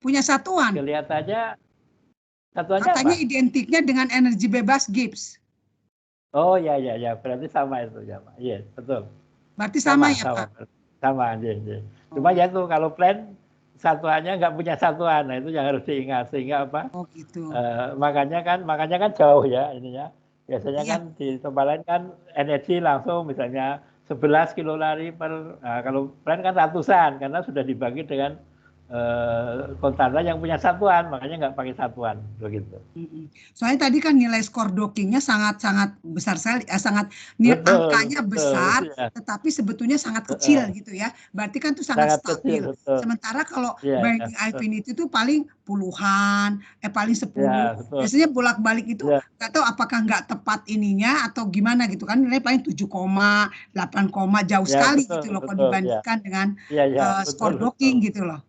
punya satuan. Kelihatannya satuannya Katanya apa? identiknya dengan energi bebas Gibbs. Oh ya, berarti sama itu ya Pak. Iya, betul. Berarti sama ya sama, Pak? Sama, iya. Cuma ya itu kalau plan satuannya nggak punya satuan, nah itu yang harus diingat sehingga apa? Oh gitu. Makanya kan jauh ya ininya. Biasanya Iya. kan di tempat lain kan energi langsung misalnya 11 kilo lari per, nah, kalau plan kan ratusan karena sudah dibagi dengan kontainer yang punya satuan, makanya nggak pakai satuan begitu. Soalnya tadi kan nilai skor dockingnya sangat-sangat besar sekali, angkanya besar, ya. tetapi sebetulnya sangat kecil gitu ya. Berarti kan itu sangat stabil. Kecil, betul. Sementara kalau Ya, binding infinity itu paling puluhan, paling 10. Ya, Biasanya bolak-balik itu nggak tahu apakah nggak tepat ininya atau gimana gitu kan. Nilai paling 7, 8, jauh sekali gitu loh kalau dibandingkan dengan skor docking gitu loh.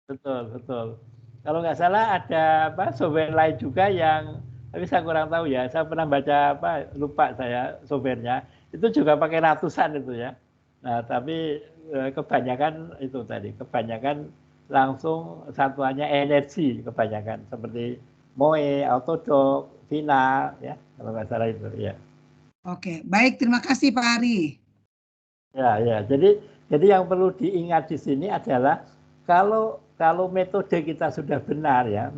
Betul. Kalau nggak salah ada software lain juga yang, tapi saya kurang tahu ya. Saya pernah baca lupa saya softwarenya. Itu juga pakai ratusan itu ya. Nah tapi kebanyakan itu tadi, kebanyakan langsung satuannya energi kebanyakan seperti Moe, Autodock, Vina ya kalau nggak salah itu ya. Oke, baik, terima kasih Pak Ari. Ya. Jadi yang perlu diingat di sini adalah kalau metode kita sudah benar ya,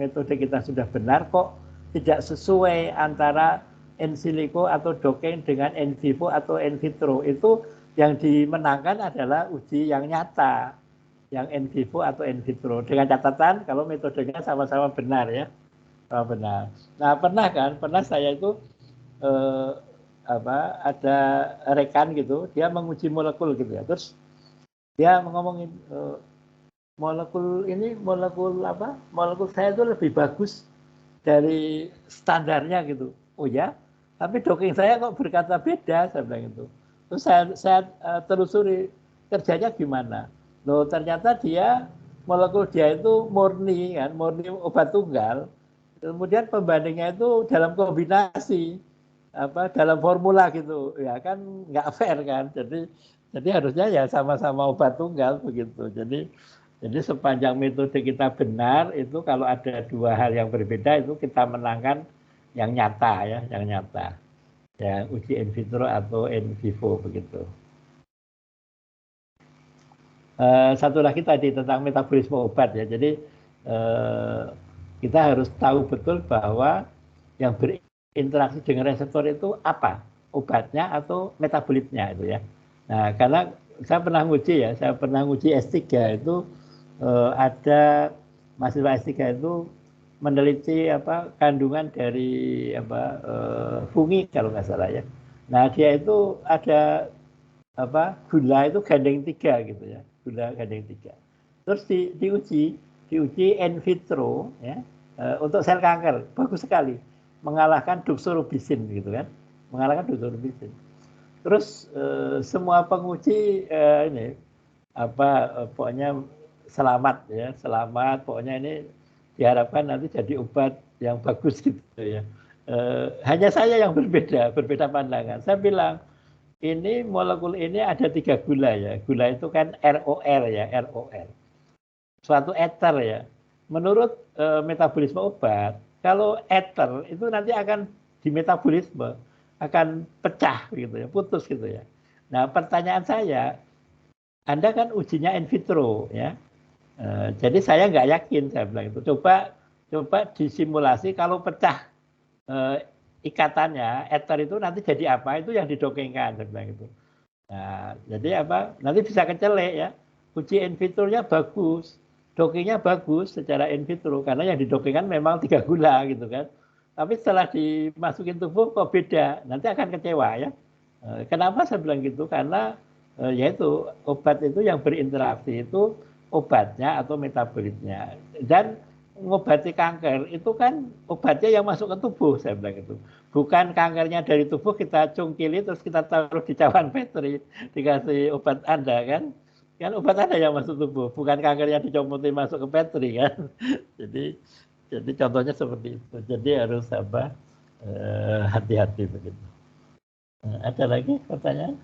kok tidak sesuai antara in silico atau docking dengan in vivo atau in vitro, itu yang dimenangkan adalah uji yang nyata, yang in vivo atau in vitro, dengan catatan kalau metodenya sama-sama benar ya, benar. Nah pernah saya itu ada rekan gitu, dia menguji molekul gitu ya, terus dia ngomongin molekul saya itu lebih bagus dari standarnya gitu. Oh ya, tapi docking saya kok berkata beda, saya bilang itu. Terus saya telusuri kerjanya gimana. Loh ternyata molekul dia itu murni obat tunggal. Kemudian pembandingnya itu dalam kombinasi dalam formula gitu, ya kan nggak fair kan. Jadi harusnya ya sama-sama obat tunggal begitu. Jadi sepanjang metode kita benar, itu kalau ada dua hal yang berbeda itu kita menangkan yang nyata ya, ya uji in vitro atau in vivo begitu. Satu lagi tadi tentang metabolisme obat ya. Jadi kita harus tahu betul bahwa yang berinteraksi dengan reseptor itu apa, obatnya atau metabolitnya itu ya. Nah karena saya pernah nguji S3 itu ada mahasiswa S3 itu meneliti kandungan dari fungi kalau nggak salah ya. Nah dia itu ada gula itu gandeng 3 gitu ya, gula gandeng 3. Terus diuji in vitro ya, untuk sel kanker bagus sekali, mengalahkan doxorubicin gitu kan, Terus semua penguji pokoknya selamat, pokoknya ini diharapkan nanti jadi obat yang bagus gitu ya. Hanya saya yang berbeda pandangan. Saya bilang ini molekul ini ada 3 gula ya. Gula itu kan ROR ya, ROR. Suatu ether ya. Menurut metabolisme obat, kalau ether itu nanti akan di metabolisme akan pecah gitu ya, putus gitu ya. Nah, pertanyaan saya, Anda kan ujinya in vitro ya. Jadi saya nggak yakin, saya bilang itu. Coba disimulasi kalau pecah ikatannya, ether itu nanti jadi apa? Itu yang didokengkan, saya bilang itu. Nah, jadi nanti bisa kecelek ya. Uji in vitro-nya bagus, dockingnya bagus secara in vitro karena yang didokengkan memang 3 gula gitu kan. Tapi setelah dimasukin tubuh kok beda, nanti akan kecewa ya. Kenapa saya bilang gitu? Karena yaitu obat itu yang berinteraksi itu obatnya atau metabolitnya. Dan mengobati kanker itu kan obatnya yang masuk ke tubuh, saya bilang itu. Bukan kankernya dari tubuh kita cungkili terus kita taruh di cawan petri dikasih obat Anda kan. Kan obat Anda yang masuk tubuh, bukan kankernya dicomotin masuk ke petri kan. Jadi contohnya seperti itu. Jadi harus hati-hati begitu. Ada lagi pertanyaan?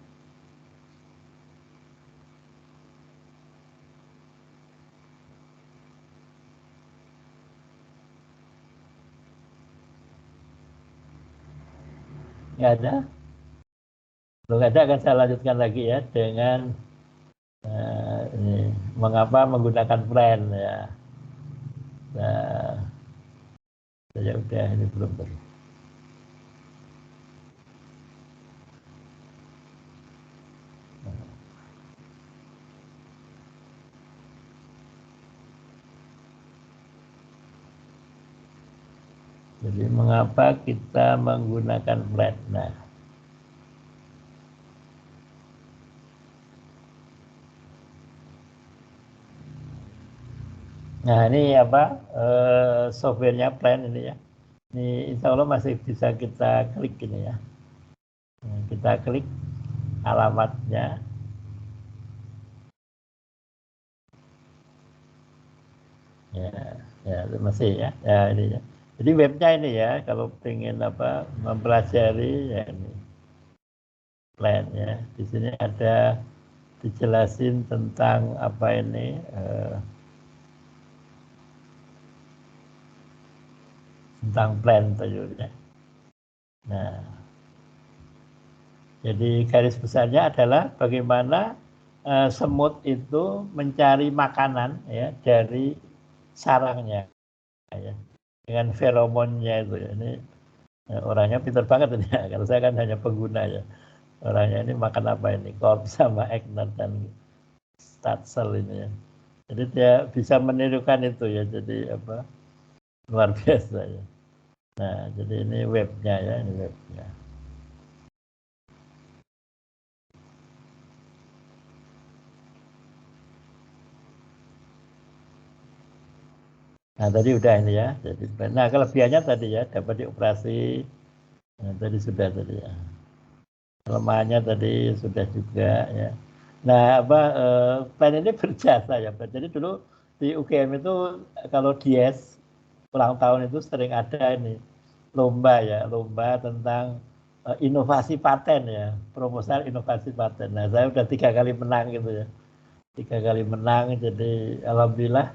Nggak ada? Kalau nggak ada akan saya lanjutkan lagi ya dengan ini, mengapa menggunakan plan ya. Nah, ya udah ini belum tadi. Jadi mengapa kita menggunakan plan? Nah ini apa softwarenya plan ini ya. Ini insya Allah masih bisa kita klik ini ya. Nah, kita klik alamatnya. Ya masih ya. Ya ini ya. Jadi webnya ini ya, kalau pengen apa mempelajari ya ini plan ya. Di sini ada dijelasin tentang apa ini tentang plan ya. Nah, jadi garis besarnya adalah bagaimana semut itu mencari makanan ya dari sarangnya ya, dengan feromonnya itu ya. Ini orangnya pintar banget ini ya. Kalau saya kan hanya pengguna ya. Orangnya ini makan apa ini? Korp sama Eknat dan Statsel ini ya. Jadi dia bisa menirukan itu ya. Jadi apa? Luar biasa ya. Nah, jadi ini webnya ya, ini webnya. Nah, tadi udah ini ya. Jadi, nah kelebihannya tadi ya, dapat dioperasi. Nah, tadi sudah tadi ya. Kelemahannya tadi sudah juga ya. Nah, apa plan ini berjasa ya. Jadi dulu di UGM itu kalau dies ulang tahun itu sering ada ini lomba ya, lomba tentang inovasi paten ya, proposal inovasi paten. Nah, saya udah 3 kali menang gitu ya. 3 kali menang, jadi alhamdulillah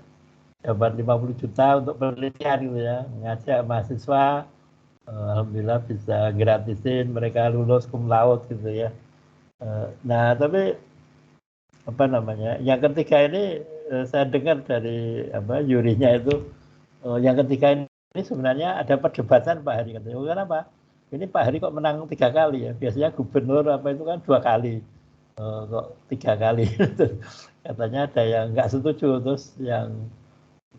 dapat 50 juta untuk penelitian gitu ya, ngajak mahasiswa, alhamdulillah bisa gratisin, mereka lulus cum laude gitu ya. Nah tapi apa namanya, yang ketiga ini saya dengar dari apa jurinya itu, yang ketiga ini sebenarnya ada perdebatan Pak Hari katanya. Kenapa? Ini Pak Hari kok menang 3 kali ya? Biasanya gubernur apa itu kan 2 kali, kok 3 kali. Katanya ada yang nggak setuju, terus yang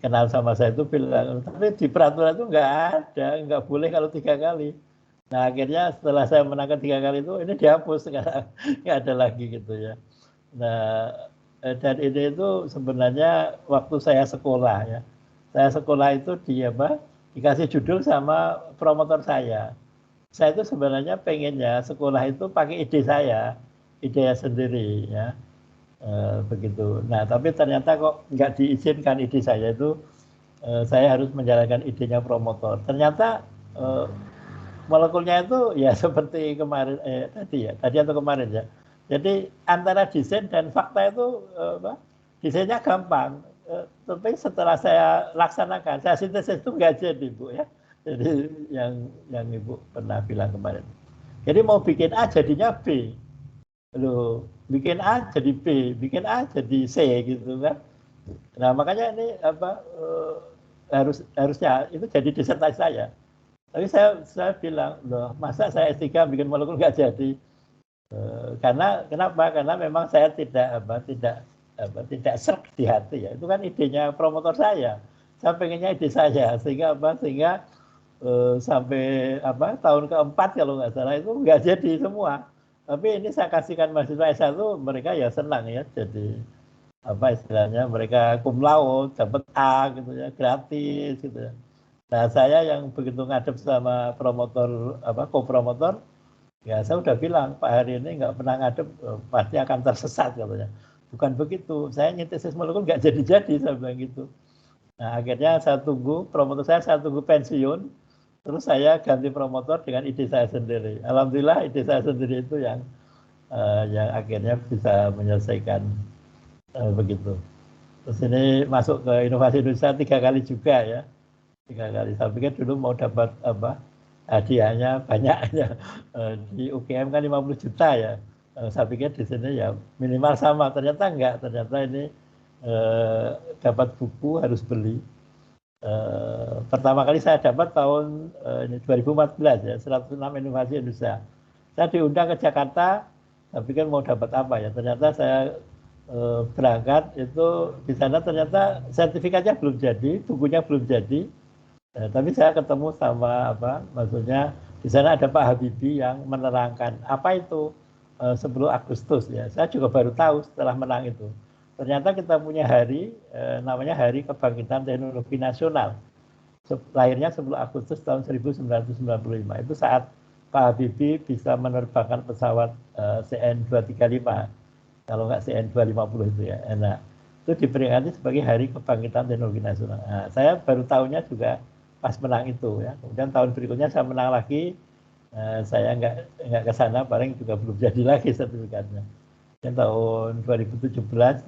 kenal sama saya itu bilang, tapi di peraturan itu nggak ada, nggak boleh kalau 3 kali. Nah akhirnya setelah saya menangkan 3 kali itu, ini dihapus sekarang, nggak ada lagi gitu ya. Nah dan ini itu sebenarnya waktu saya sekolah ya, saya sekolah itu di apa, dikasih judul sama promotor saya. Saya itu sebenarnya pengennya sekolah itu pakai ide saya sendiri ya. Begitu. Nah, tapi ternyata kok nggak diizinkan ide saya itu, saya harus menjalankan idenya promotor. Ternyata molekulnya itu ya seperti kemarin tadi atau kemarin ya. Jadi antara desain dan fakta itu desainnya gampang, tapi setelah saya laksanakan, saya sintesis itu nggak jadi Bu ya. Jadi yang Ibu pernah bilang kemarin. Jadi mau bikin A jadinya B. Loh, bikin A jadi B, bikin A jadi C gitu kan. Nah makanya ini apa harusnya itu jadi disertasi saya. Tapi saya bilang, loh masa saya S3 bikin molekul nggak jadi? Karena kenapa? Karena memang saya tidak serg di hati ya. Itu kan idenya promotor saya. Saya pengennya ide saya sehingga sampai tahun keempat kalau nggak salah itu nggak jadi semua. Tapi ini saya kasihkan mahasiswa S1, mereka ya senang ya, jadi istilahnya mereka cum laude, dapat A gitu ya, gratis gitu ya. Nah saya yang begitu ngadep sama promotor kopromotor, ya saya udah bilang Pak Hari ini nggak pernah ngadep, pasti akan tersesat katanya. Bukan begitu, saya nyintesis molekul nggak jadi-jadi, saya bilang gitu. Nah akhirnya saya tunggu promotor saya tunggu pensiun. Terus saya ganti promotor dengan ide saya sendiri. Alhamdulillah ide saya sendiri itu yang akhirnya bisa menyelesaikan begitu. Terus ini masuk ke Inovasi Indonesia 3 kali juga ya. 3 kali. Saya pikir dulu mau dapat hadiahnya banyak ya. Di UGM kan 50 juta ya. Saya pikir di sini ya minimal sama, ternyata enggak, ternyata ini dapat buku harus beli. Pertama kali saya dapat tahun 2014 ya, 106 Inovasi Indonesia. Saya diundang ke Jakarta, saya pikir mau dapat apa ya, ternyata saya berangkat itu di sana ternyata sertifikatnya belum jadi, bukunya belum jadi. Tapi saya ketemu sama maksudnya di sana ada Pak Habibie yang menerangkan apa itu 10 Agustus ya. Saya juga baru tahu setelah menang itu. Ternyata kita punya hari namanya Hari Kebangkitan Teknologi Nasional. Lahirnya 10 Agustus tahun 1995. Itu saat Pak Habibie bisa menerbangkan pesawat CN235. Kalau nggak CN250 itu ya. Nah, itu diperingati sebagai Hari Kebangkitan Teknologi Nasional. Nah, saya baru tahunya juga pas menang itu ya. Kemudian tahun berikutnya saya menang lagi, saya nggak ke sana, paling juga belum jadi lagi sertifikatnya. Dan tahun 2017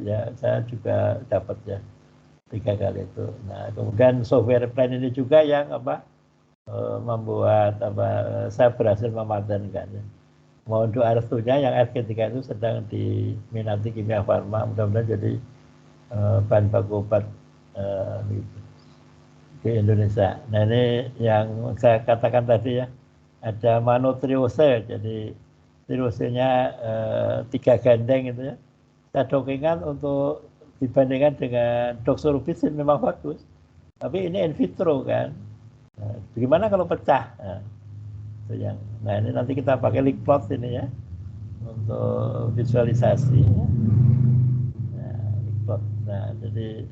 ya saya juga dapat ya 3 kali itu. Nah kemudian software plan ini juga yang membuat saya berhasil mematenkan ya. Mohon doa restunya yang RG3 itu sedang diminati Kimia Farma, mudah-mudahan jadi bahan baku obat gitu di Indonesia. Nah ini yang saya katakan tadi ya, ada manotriose, jadi tirosenya 3 gandeng itu ya. Saya dongengkan untuk dibandingkan dengan doxorubicin memang bagus, tapi ini in vitro kan. Nah, bagaimana kalau pecah? Nah ini nanti kita pakai Lickplot ini ya untuk visualisasi. Nah jadi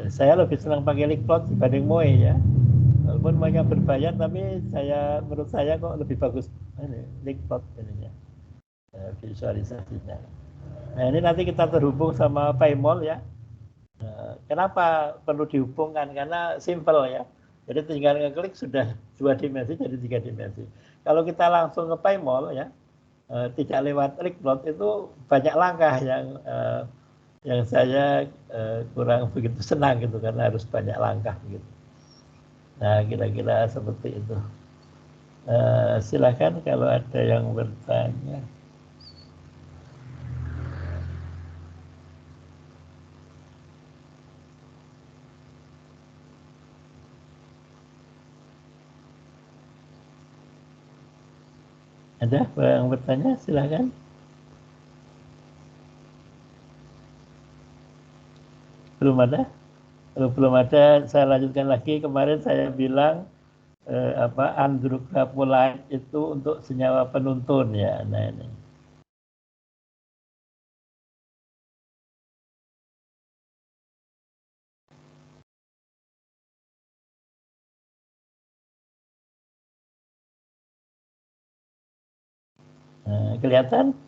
saya lebih senang pakai Lickplot dibanding Moe ya. Walaupun Moe-nya berbayar, tapi menurut saya kok lebih bagus ini Lickplot ininya visualisasinya. Nah ini nanti kita terhubung sama Paymol ya. Kenapa perlu dihubungkan? Karena simple ya. Jadi tinggal ngeklik sudah 2 dimensi jadi 3 dimensi. Kalau kita langsung ke Paymol ya, tidak lewat Lickplot itu banyak langkah yang saya kurang begitu senang gitu karena harus banyak langkah gitu. Nah kira-kira seperti itu. Silakan kalau ada yang bertanya. Ada yang bertanya, silakan. Belum ada? Kalau belum ada, saya lanjutkan lagi. Kemarin saya bilang andrographite itu untuk senyawa penuntun ya. Nah ini. Nah, kelihatan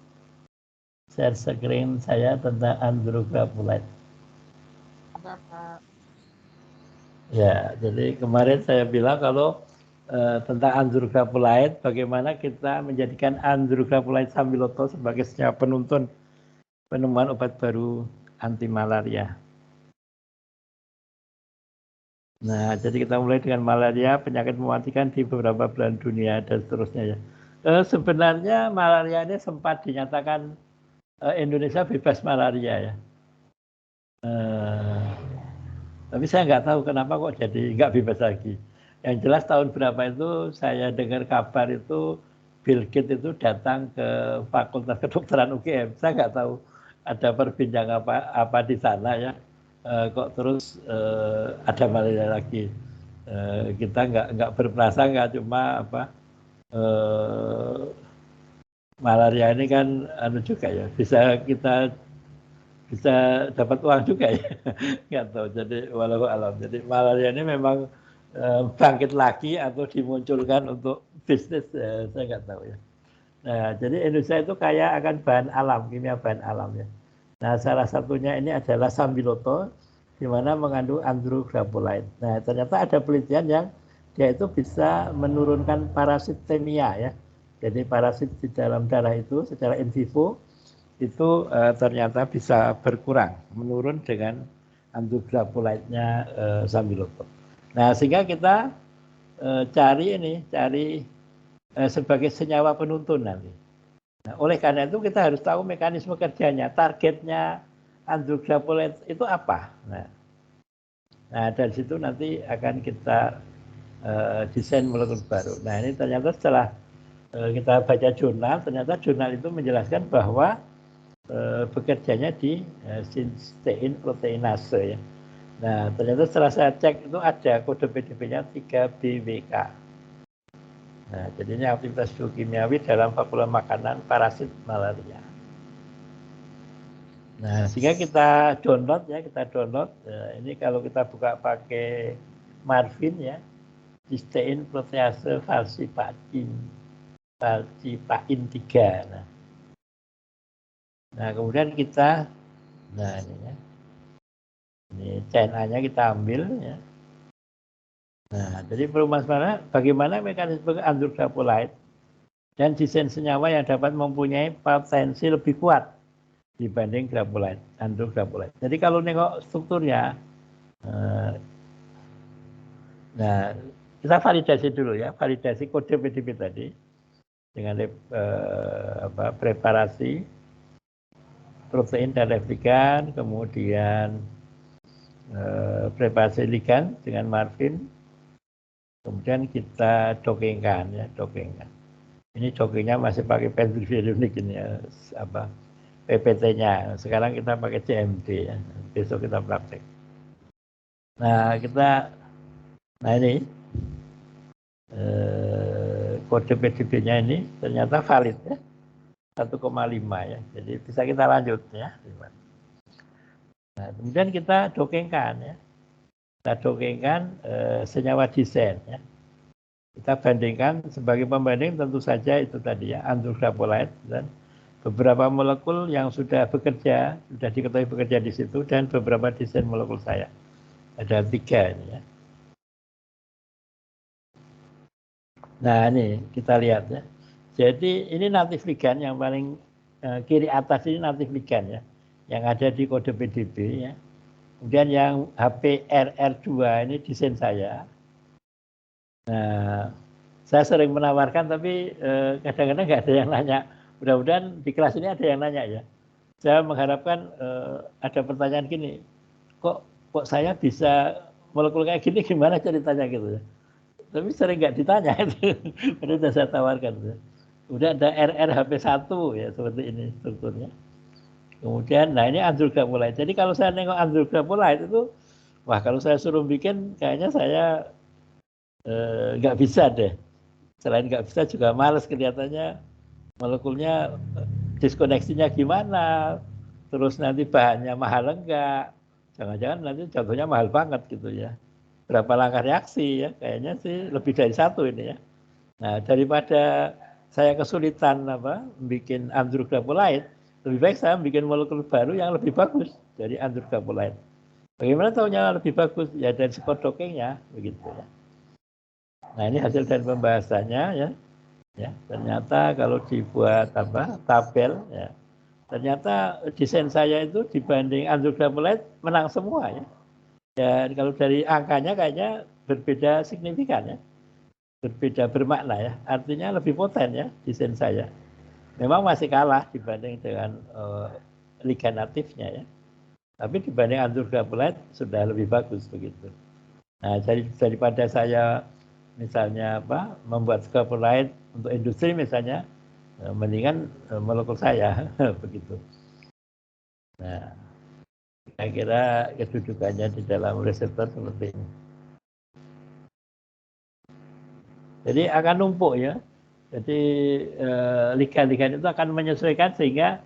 share screen saya tentang andrographite. Ya, jadi kemarin saya bilang kalau tentang andrographite, bagaimana kita menjadikan andrographite sambiloto sebagai senyawa penuntun penemuan obat baru anti malaria. Nah, jadi kita mulai dengan malaria, penyakit mematikan di beberapa belahan dunia dan seterusnya ya. Sebenarnya malaria ini sempat dinyatakan Indonesia bebas malaria ya. Tapi saya nggak tahu kenapa kok jadi nggak bebas lagi. Yang jelas tahun berapa itu saya dengar kabar itu Bill Gates itu datang ke Fakultas Kedokteran UGM. Saya nggak tahu ada perbincangan apa di sana ya. Kok terus ada malaria lagi. Kita nggak berprasangka, cuma malaria ini kan juga ya bisa dapat uang juga ya, nggak tahu. Jadi walau alam. Jadi malaria ini memang bangkit lagi atau dimunculkan untuk bisnis, saya nggak tahu ya. Nah, jadi Indonesia itu kaya akan bahan alam, kimia bahan alam ya. Nah, salah satunya ini adalah sambiloto, di mana mengandung andrographite. Nah, ternyata ada penelitian yang dia itu bisa menurunkan parasitemia ya. Jadi parasit di dalam darah itu secara in vivo itu ternyata bisa berkurang, menurun dengan andrographite-nya sambiloto. Nah, sehingga kita cari sebagai senyawa penuntun nanti. Nah, oleh karena itu kita harus tahu mekanisme kerjanya, targetnya andrografolate itu apa. Nah dari situ nanti akan kita desain molekul baru. Nah ini ternyata setelah kita baca jurnal, ternyata jurnal itu menjelaskan bahwa bekerjanya di cysteine proteinase ya. Nah ternyata setelah saya cek itu ada kode PDB-nya 3BWK. Nah jadinya aktivitas biokimiawi dalam vakula makanan parasit malaria. Nah sehingga kita download ya, ini kalau kita buka pakai Marvin ya, cysteine protease falciparin 3. Nah kemudian kita, nah ini ya, ini CNA-nya kita ambil ya. Nah jadi perumahan bagaimana mekanisme andrografolate dan desain senyawa yang dapat mempunyai potensi lebih kuat dibanding grafolate, andrografolate. Jadi kalau nengok strukturnya, nah kita validasi dulu ya, validasi kode PDB tadi dengan preparasi protein dan replikan, kemudian preparasi ligan dengan Marvin, kemudian kita dokengkan ya, Ini dokengnya masih pakai pentilvirunik ini ya, PPT-nya. Sekarang kita pakai CMD ya, besok kita praktek. Nah ini kode PDB-nya ini ternyata valid ya. 1,5 ya, jadi bisa kita lanjut ya. Nah, kemudian kita dokengkan ya, senyawa desain ya. Kita bandingkan sebagai pembanding tentu saja itu tadi ya, andrografolate dan beberapa molekul yang sudah diketahui bekerja di situ dan beberapa desain molekul saya. Ada 3 ini ya. Nah ini kita lihat ya. Jadi ini native ligand yang paling kiri atas ini native ligand ya, yang ada di kode PDB ya. Kemudian yang HPRR2 ini desain saya. Nah, saya sering menawarkan tapi kadang-kadang nggak ada yang nanya. Mudah-mudahan di kelas ini ada yang nanya ya. Saya mengharapkan ada pertanyaan gini, kok saya bisa molekul kayak gini gimana ceritanya gitu ya. Tapi sering nggak ditanya itu. Sudah saya tawarkan. Ya. Kemudian ada RRHP1 ya seperti ini strukturnya. Kemudian, nah ini andrografolate. Jadi kalau saya nengok andrografolate itu, wah kalau saya suruh bikin, kayaknya saya nggak bisa deh. Selain nggak bisa juga males kelihatannya molekulnya diskoneksinya gimana, terus nanti bahannya mahal enggak, jangan-jangan nanti contohnya mahal banget gitu ya. Berapa langkah reaksi ya, kayaknya sih lebih dari 1 ini ya. Nah daripada saya kesulitan bikin andrografolate, lebih baik saya bikin molekul baru yang lebih bagus dari andrografolate. Bagaimana tahunya lebih bagus? Ya dari skor dokengnya begitu ya. Nah ini hasil dari pembahasannya ya. Ya ternyata kalau dibuat tabel ya, ternyata desain saya itu dibanding andrografolate menang semua ya. Dan kalau dari angkanya kayaknya berbeda signifikan ya. Berbeda bermakna ya, artinya lebih poten ya desain saya. Memang masih kalah dibanding dengan ligan natifnya ya, tapi dibanding andrografolate sudah lebih bagus begitu. Nah daripada saya misalnya membuat scapolite untuk industri misalnya, mendingan molekul saya begitu. Nah saya kira kedudukannya di dalam reseptor seperti ini. Jadi akan numpuk ya. Jadi ligan-ligan itu akan menyesuaikan sehingga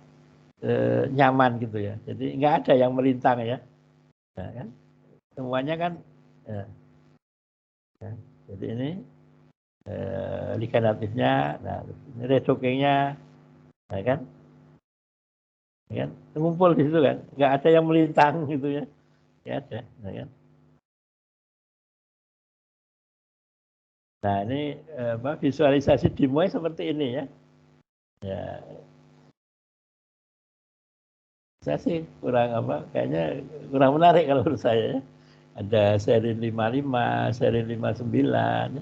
nyaman gitu ya. Jadi nggak ada yang melintang ya. Nah, kan? Semuanya kan. Ya. Jadi ini ligan natifnya, nah ini redokingnya, nah kan, ngumpul di situ kan, nggak ada yang melintang gitu ya, nggak ada, nah kan. Nah ini visualisasi dimulai seperti ini ya. Ya. Saya sih kurang kayaknya kurang menarik kalau menurut saya ya. Ada seri 55, seri 59.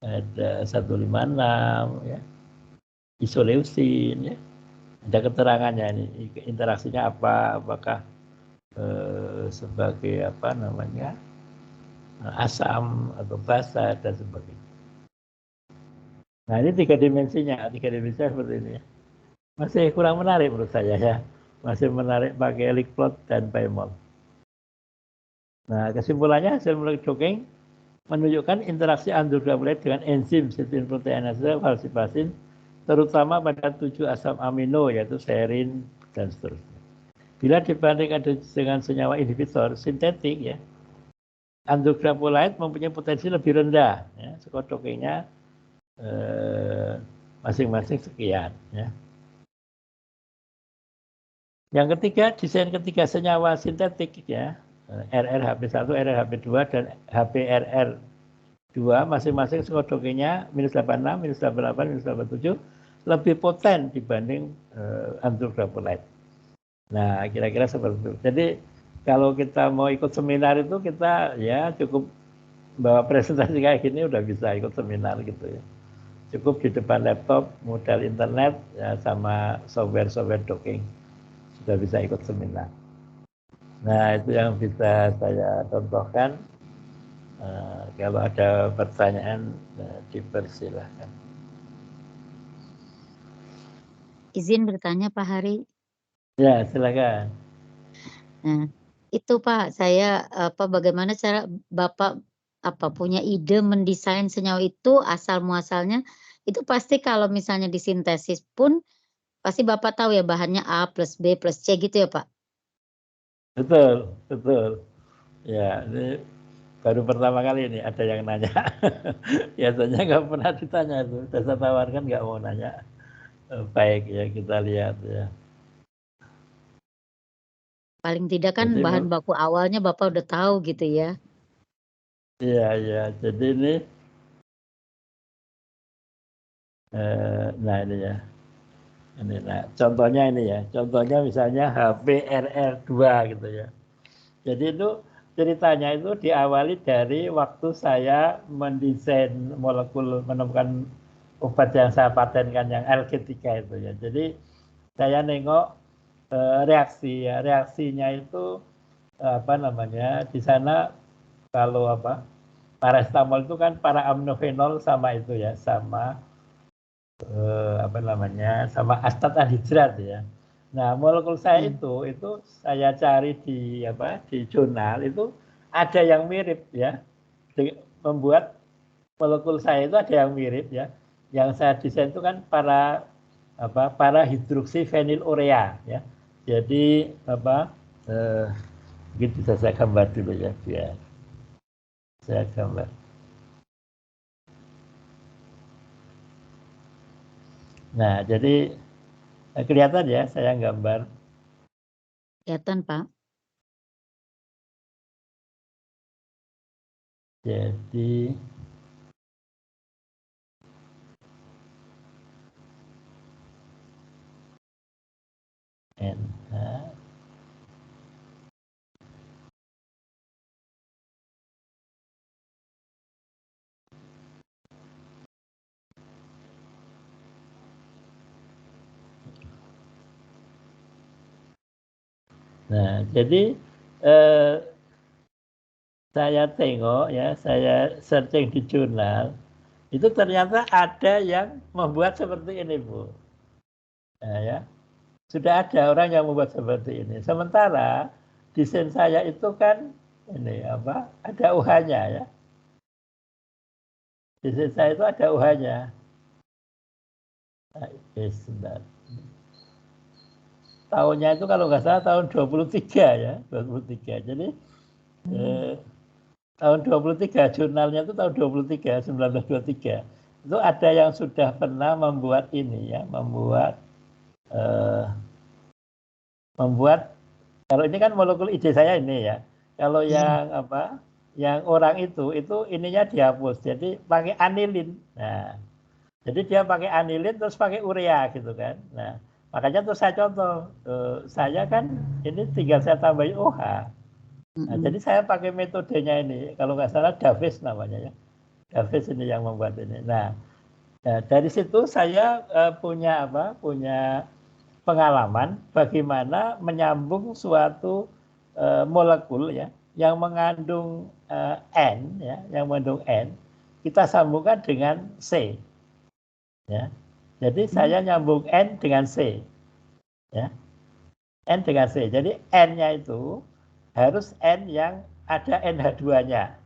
ada 156 ya, isoleusin ya. Ada keterangannya ini, interaksinya apa, apakah sebagai apa namanya asam atau basa dan sebagainya. Nah ini tiga dimensinya seperti ini ya. Masih kurang menarik menurut saya ya, masih menarik pakai Lickplot dan PyMol. Nah kesimpulannya hasil molekul Dawkins menunjukkan interaksi androglycolide dengan enzim sitin proteinase falsipasin terutama pada 7 asam amino yaitu serin dan seterusnya. Bila dibandingkan dengan senyawa inhibitor sintetik ya, androglycolide mempunyai potensi lebih rendah ya, skor Dawkins-nya masing-masing sekian ya. Yang ketiga, desain ketiga senyawa sintetik ya, RRHP1, RRHP2 dan HPRR2 masing-masing skor Dawkins-nya -86, -88, -87 lebih poten dibanding androglycolide. Nah, kira-kira seperti itu. Jadi kalau kita mau ikut seminar itu kita ya cukup bawa presentasi kayak gini udah bisa ikut seminar gitu ya. Cukup di depan laptop, modal internet ya, sama software Dawkins sudah bisa ikut seminar. Nah, itu yang bisa saya contohkan. Kalau ada pertanyaan dipersilahkan. Izin bertanya Pak Hari. Ya, silakan. Nah, itu Pak, saya bagaimana cara Bapak punya ide mendesain senyawa itu asal muasalnya itu pasti kalau misalnya disintesis pun pasti Bapak tahu ya bahannya A plus B plus C gitu ya Pak? Betul, betul. Ya, ini baru pertama kali ini ada yang nanya. Biasanya nggak pernah ditanya itu. Jasa tawar kan nggak mau nanya. Baik ya, kita lihat ya. Paling tidak kan jadi, bahan baku awalnya Bapak udah tahu gitu ya. Iya, iya. Jadi ini, nah ini ya. Ini, nah, contohnya ini ya. Contohnya misalnya HPRR2 gitu ya. Jadi itu ceritanya itu diawali dari waktu saya mendesain molekul, menemukan obat yang saya patenkan yang LG3 itu ya. Jadi saya nengok reaksi ya, reaksinya itu apa namanya di sana kalau apa paracetamol itu kan para aminofenol sama itu ya, sama apa namanya sama astat anhidrat ya. Nah molekul saya itu saya cari di apa di jurnal itu ada yang mirip ya, membuat molekul saya itu ada yang mirip ya. Yang saya desain itu kan para hidroksi fenilurea ya. Jadi apa mungkin bisa saya gambar dulu ya biar saya gambar. Nah, jadi kelihatan ya saya gambar. Kelihatan, Pak. Jadi NH Nah, jadi saya tengok ya, saya searching di jurnal, itu ternyata ada yang membuat seperti ini, Bu. Nah, ya. Sudah ada orang yang membuat seperti ini. Sementara desain saya itu kan ini apa? Ada UH-nya ya. Desain saya itu ada UH-nya. Nah, sebentar. Tahunnya itu kalau nggak salah tahun 23 ya, 23. Jadi tahun 23, jurnalnya itu tahun 23, 1923. Itu ada yang sudah pernah membuat ini ya, membuat kalau ini kan molekul ide saya ini ya. Kalau yang apa? Yang orang itu ininya dihapus. Jadi pakai anilin. Nah, jadi dia pakai anilin terus pakai urea gitu kan. Nah, makanya terus saya contoh, saya kan ini tinggal saya tambahin OH. Nah, jadi saya pakai metodenya ini, kalau nggak salah Davis namanya ya. Davis ini yang membuat ini. Nah, dari situ saya punya pengalaman bagaimana menyambung suatu molekul ya yang mengandung N ya, yang mengandung N, kita sambungkan dengan C ya. Jadi saya nyambung N dengan C ya. N dengan C. Jadi N-nya itu harus N yang ada NH2-nya.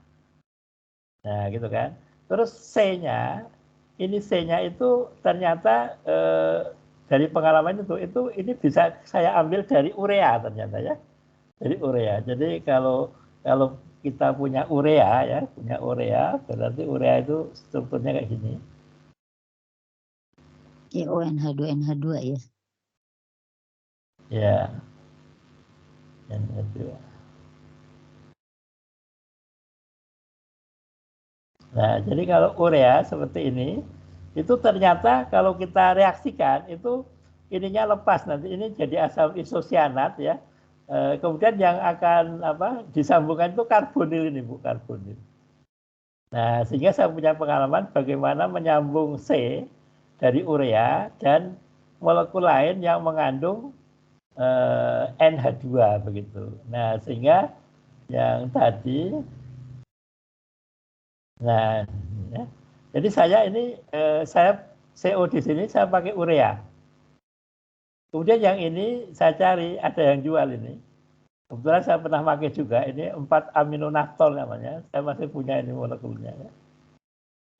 Nah, gitu kan. Terus C-nya, ini C-nya itu ternyata dari pengalaman itu ini bisa saya ambil dari urea ternyata ya. Dari urea. Jadi kalau kita punya urea ya, berarti urea itu strukturnya kayak gini. NH2 ya. Ya. NH2. Nah, jadi kalau urea seperti ini, itu ternyata kalau kita reaksikan itu ininya lepas nanti ini jadi asam isosianat ya. Kemudian yang akan disambungkan itu karbonil ini Bu, karbonil. Nah, sehingga saya punya pengalaman bagaimana menyambung C dari urea dan molekul lain yang mengandung NH2 begitu. Nah, sehingga yang tadi nah ya. Jadi saya CO di sini saya pakai urea. Kemudian yang ini saya cari ada yang jual ini. Kebetulan saya pernah pakai juga ini 4 aminonaftol namanya. Saya masih punya ini molekulnya ya.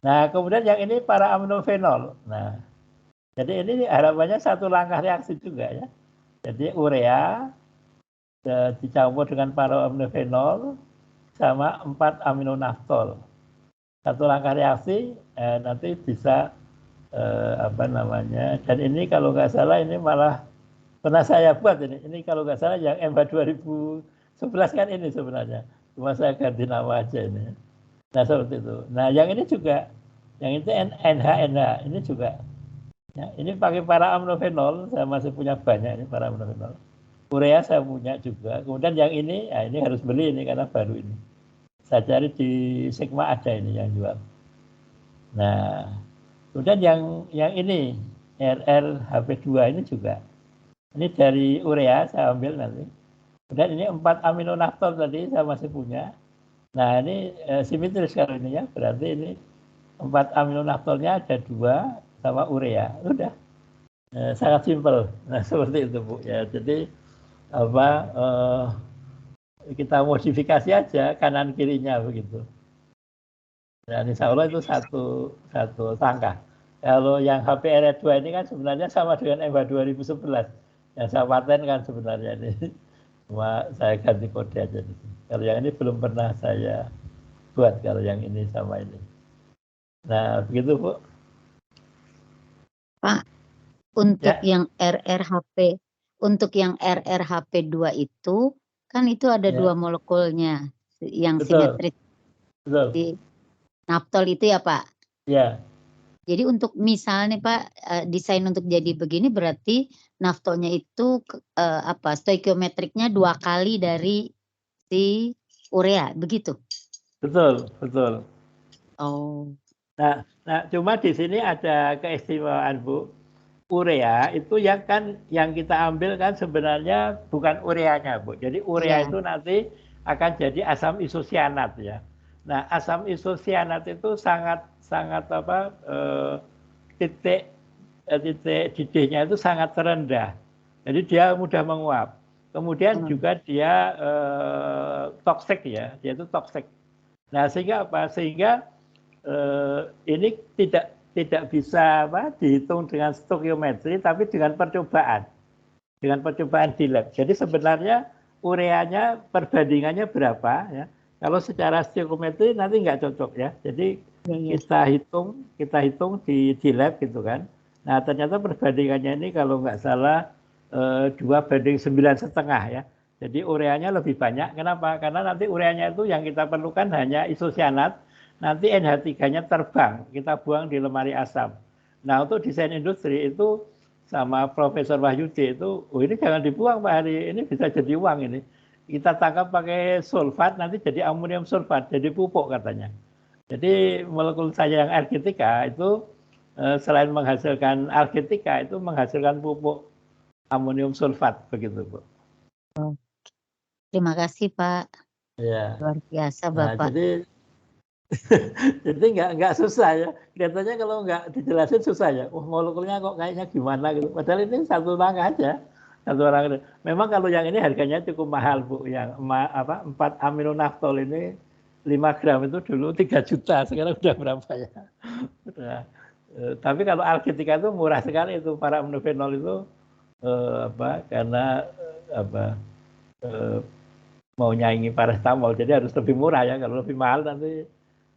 Nah, kemudian yang ini para aminofenol. Nah, jadi ini harapannya satu langkah reaksi juga ya. Jadi urea dicampur dengan para aminofenol sama 4 aminonaftol. Satu langkah reaksi nanti bisa dan ini kalau nggak salah ini malah pernah saya buat ini kalau nggak salah yang MH 2011 kan ini sebenarnya cuma saya ganti nama aja ini. Nah seperti itu. Nah yang ini juga yang itu NH ini juga ya, ini pakai para aminofenol saya masih punya banyak ini para aminofenol. Urea saya punya juga. Kemudian yang ini ya ini harus beli ini karena baru ini. Saya cari di Sigma ada ini yang jual. Nah, kemudian yang ini RRHP2 ini juga. Ini dari urea saya ambil nanti. Kemudian ini 4 aminonaftol tadi saya masih punya. Nah, ini simetris kalau ini ya. Berarti ini 4 aminonaftolnya ada 2 sama urea. Udah. Sangat simpel. Nah, seperti itu, Bu. Ya, jadi kita modifikasi aja kanan kirinya begitu. Dan insya Allah itu satu langkah. Kalau yang HPR2 ini kan sebenarnya sama dengan MH 2011. Yang saya paten kan sebenarnya ini. Cuma saya ganti kode aja. Kalau yang ini belum pernah saya buat kalau yang ini sama ini. Nah begitu Bu. Pak, untuk yang RRHP2 itu kan itu ada 2 molekulnya yang simetris. Betul. Di naftol itu ya Pak? Ya. Jadi untuk misalnya Pak desain untuk jadi begini berarti naftolnya itu stoikiometriknya 2 kali dari si urea begitu? Betul. Oh. Nah cuma di sini ada keistimewaan Bu. Urea itu yang kita ambil kan sebenarnya bukan ureanya Bu. Jadi urea itu nanti akan jadi asam isosianat ya. Nah asam isosianat itu sangat titik didihnya itu sangat rendah. Jadi dia mudah menguap. Kemudian juga dia toksik ya, dia itu toksik. Nah sehingga apa? Sehingga ini tidak bisa dihitung dengan stoikiometri tapi dengan percobaan di lab. Jadi sebenarnya ureanya perbandingannya berapa ya. Kalau secara stoikiometri nanti nggak cocok ya. Jadi kita hitung di lab gitu kan. Nah ternyata perbandingannya ini kalau nggak salah 2:9,5 ya. Jadi ureanya lebih banyak. Kenapa? Karena nanti ureanya itu yang kita perlukan hanya isosianat. Nanti NH3-nya terbang, kita buang di lemari asam. Nah untuk desain industri itu sama Profesor Wahyudi itu, ini jangan dibuang Pak Hari, ini bisa jadi uang ini. Kita tangkap pakai sulfat, nanti jadi amonium sulfat, jadi pupuk katanya. Jadi molekul saya yang argitika itu selain menghasilkan argitika itu menghasilkan pupuk amonium sulfat begitu, Bu. Oh, terima kasih, Pak. Ya. Luar biasa, Nah, Bapak. jadi nggak susah ya. Kelihatannya kalau nggak dijelasin susah ya. Molekulnya kok kayaknya gimana gitu. Padahal ini satu langkah aja. Satu langkah. Memang kalau yang ini harganya cukup mahal, Bu. Yang 4 aminonaftol ini 5 gram itu dulu 3 juta. Sekarang udah berapa ya? Udah. Tapi kalau algitika itu murah sekali itu. Para amnofenol itu karena mau nyaingi paracetamol, jadi harus lebih murah ya. Kalau lebih mahal nanti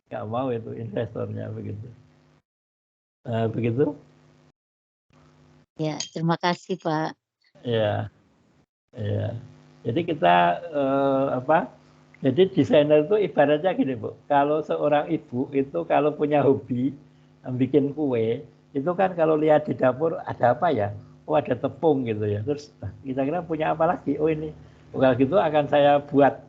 nggak mau itu investornya begitu. Begitu. Ya, terima kasih, Pak. Ya, ya. Jadi kita jadi desainer itu ibaratnya gini, Bu. Kalau seorang ibu itu kalau punya hobi bikin kue, itu kan kalau lihat di dapur ada apa ya? Oh, ada tepung gitu ya. Terus kita kira punya apa lagi? Oh, ini. Kalau gitu akan saya buat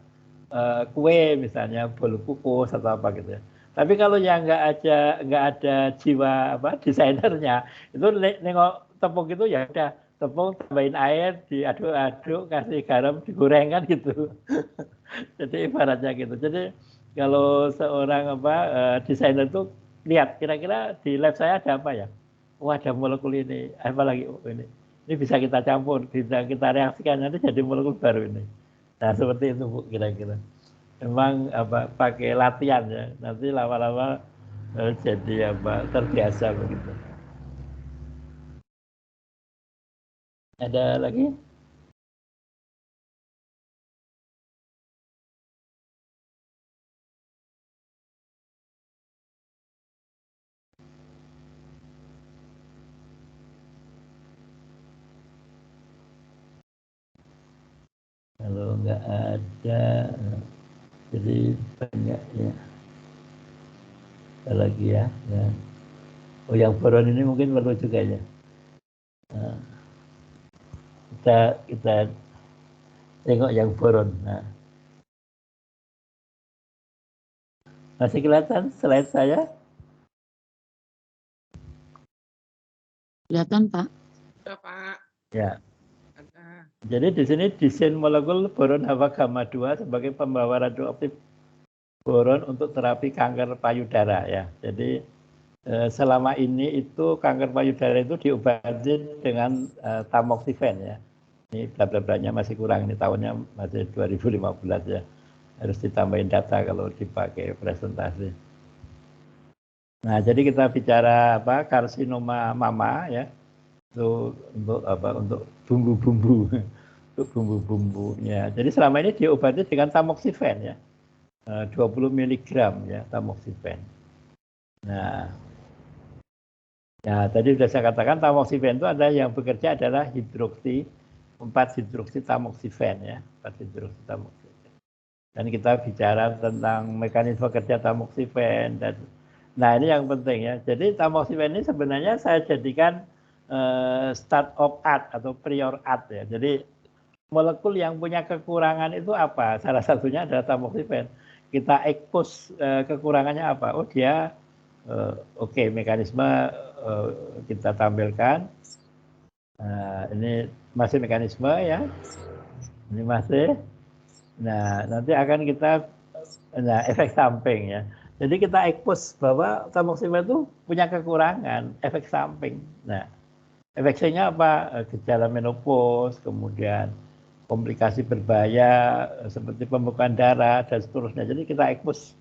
kue misalnya bolu kukus atau apa gitu ya. Tapi kalau yang nggak ada jiwa desainernya, itu nengok tepung itu ya udah tepung tambahin air diaduk-aduk kasih garam digoreng kan gitu. Jadi ibaratnya gitu. Jadi kalau seorang desainer tuh lihat kira-kira di lab saya ada apa ya? Oh, ada molekul ini, apa lagi ini bisa kita campur, bisa kita reaksikan nanti jadi molekul baru ini. Nah seperti itu Bu kira-kira. Memang pakai latihan ya. Nanti lama-lama jadi terbiasa begitu. Ada lagi? Kalau nggak ada, jadi banyak ya. Ada lagi ya. Oh, yang boron ini mungkin perlu juga ya. Nah, kita tengok yang boron. Nah, masih kelihatan slide saya? Kelihatan, Pak. Ya, Pak. Ya. Jadi di sini desain molekul boron HAWA gamma 2 sebagai pembawa radioaktif boron untuk terapi kanker payudara ya. Jadi selama ini itu kanker payudara itu diobatin dengan tamoxifen ya. Ini bla-bla-blanya masih kurang, ini tahunnya masih 2015 ya. Harus ditambahin data kalau dipakai presentasi. Nah, jadi kita bicara karsinoma mama ya. Itu untuk bumbu-bumbu. Untuk bumbu-bumbunya. Jadi selama ini diobati dengan tamoxifen ya. 20 mg ya tamoxifen. Nah, ya tadi sudah saya katakan tamoxifen itu ada yang bekerja adalah 4-hidroksi tamoxifen ya, 4-hidroksi tamoxifen. Dan kita bicara tentang mekanisme kerja tamoxifen dan nah ini yang penting ya. Jadi tamoxifen ini sebenarnya saya jadikan start of art atau prior art ya. Jadi molekul yang punya kekurangan itu apa? Salah satunya adalah tamoxifen. Kita expose kekurangannya apa? Oh dia oke, mekanisme kita tampilkan. Ini masih mekanisme ya. Ini masih. Nah, nanti akan kita efek samping ya. Jadi kita expose bahwa tamoxifen itu punya kekurangan, efek samping. Nah, efek sampingnya apa? Gejala menopause, kemudian komplikasi berbahaya seperti pembekuan darah dan seterusnya. Jadi kita expose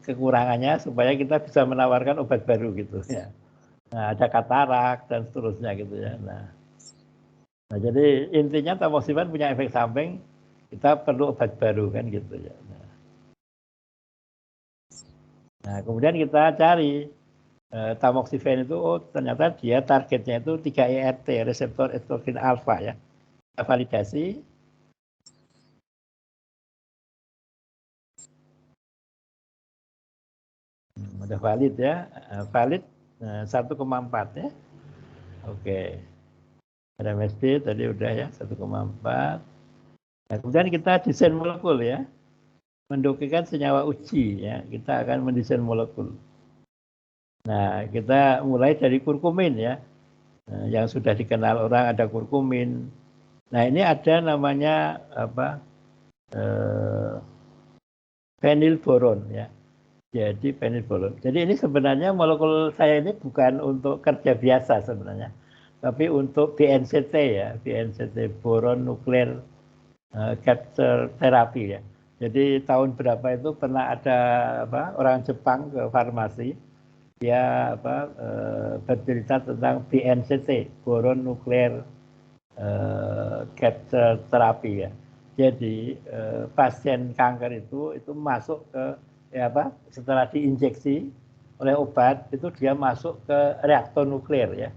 kekurangannya supaya kita bisa menawarkan obat baru gitu ya. Nah, ada katarak dan seterusnya gitu ya. Nah jadi intinya tamoxifen punya efek samping, kita perlu obat baru kan gitu ya. Nah kemudian kita cari tamoxifen itu, oh ternyata dia targetnya itu 3-ERT, reseptor estrogen alfa ya. Kita validasi. Udah valid ya, valid 1,4 ya. Oke. RMSD tadi udah ya 1,4. Nah, kemudian kita desain molekul ya. mendoktrinkan senyawa uji ya, kita akan mendesain molekul. Nah, kita mulai dari kurkumin ya. Nah, yang sudah dikenal orang ada kurkumin. Nah, ini ada namanya apa? Fenilboron ya. Jadi fenilboron. Jadi ini sebenarnya molekul saya ini bukan untuk kerja biasa sebenarnya, tapi untuk BNCT ya, BNCT boron nuklir capture therapy ya. Jadi tahun berapa itu pernah ada apa, orang Jepang ke farmasi, dia apa, bercerita tentang BNCT boron nuklir capture therapy ya. Jadi pasien kanker itu masuk ke ya apa, setelah diinjeksi oleh obat itu dia masuk ke reaktor nuklir ya.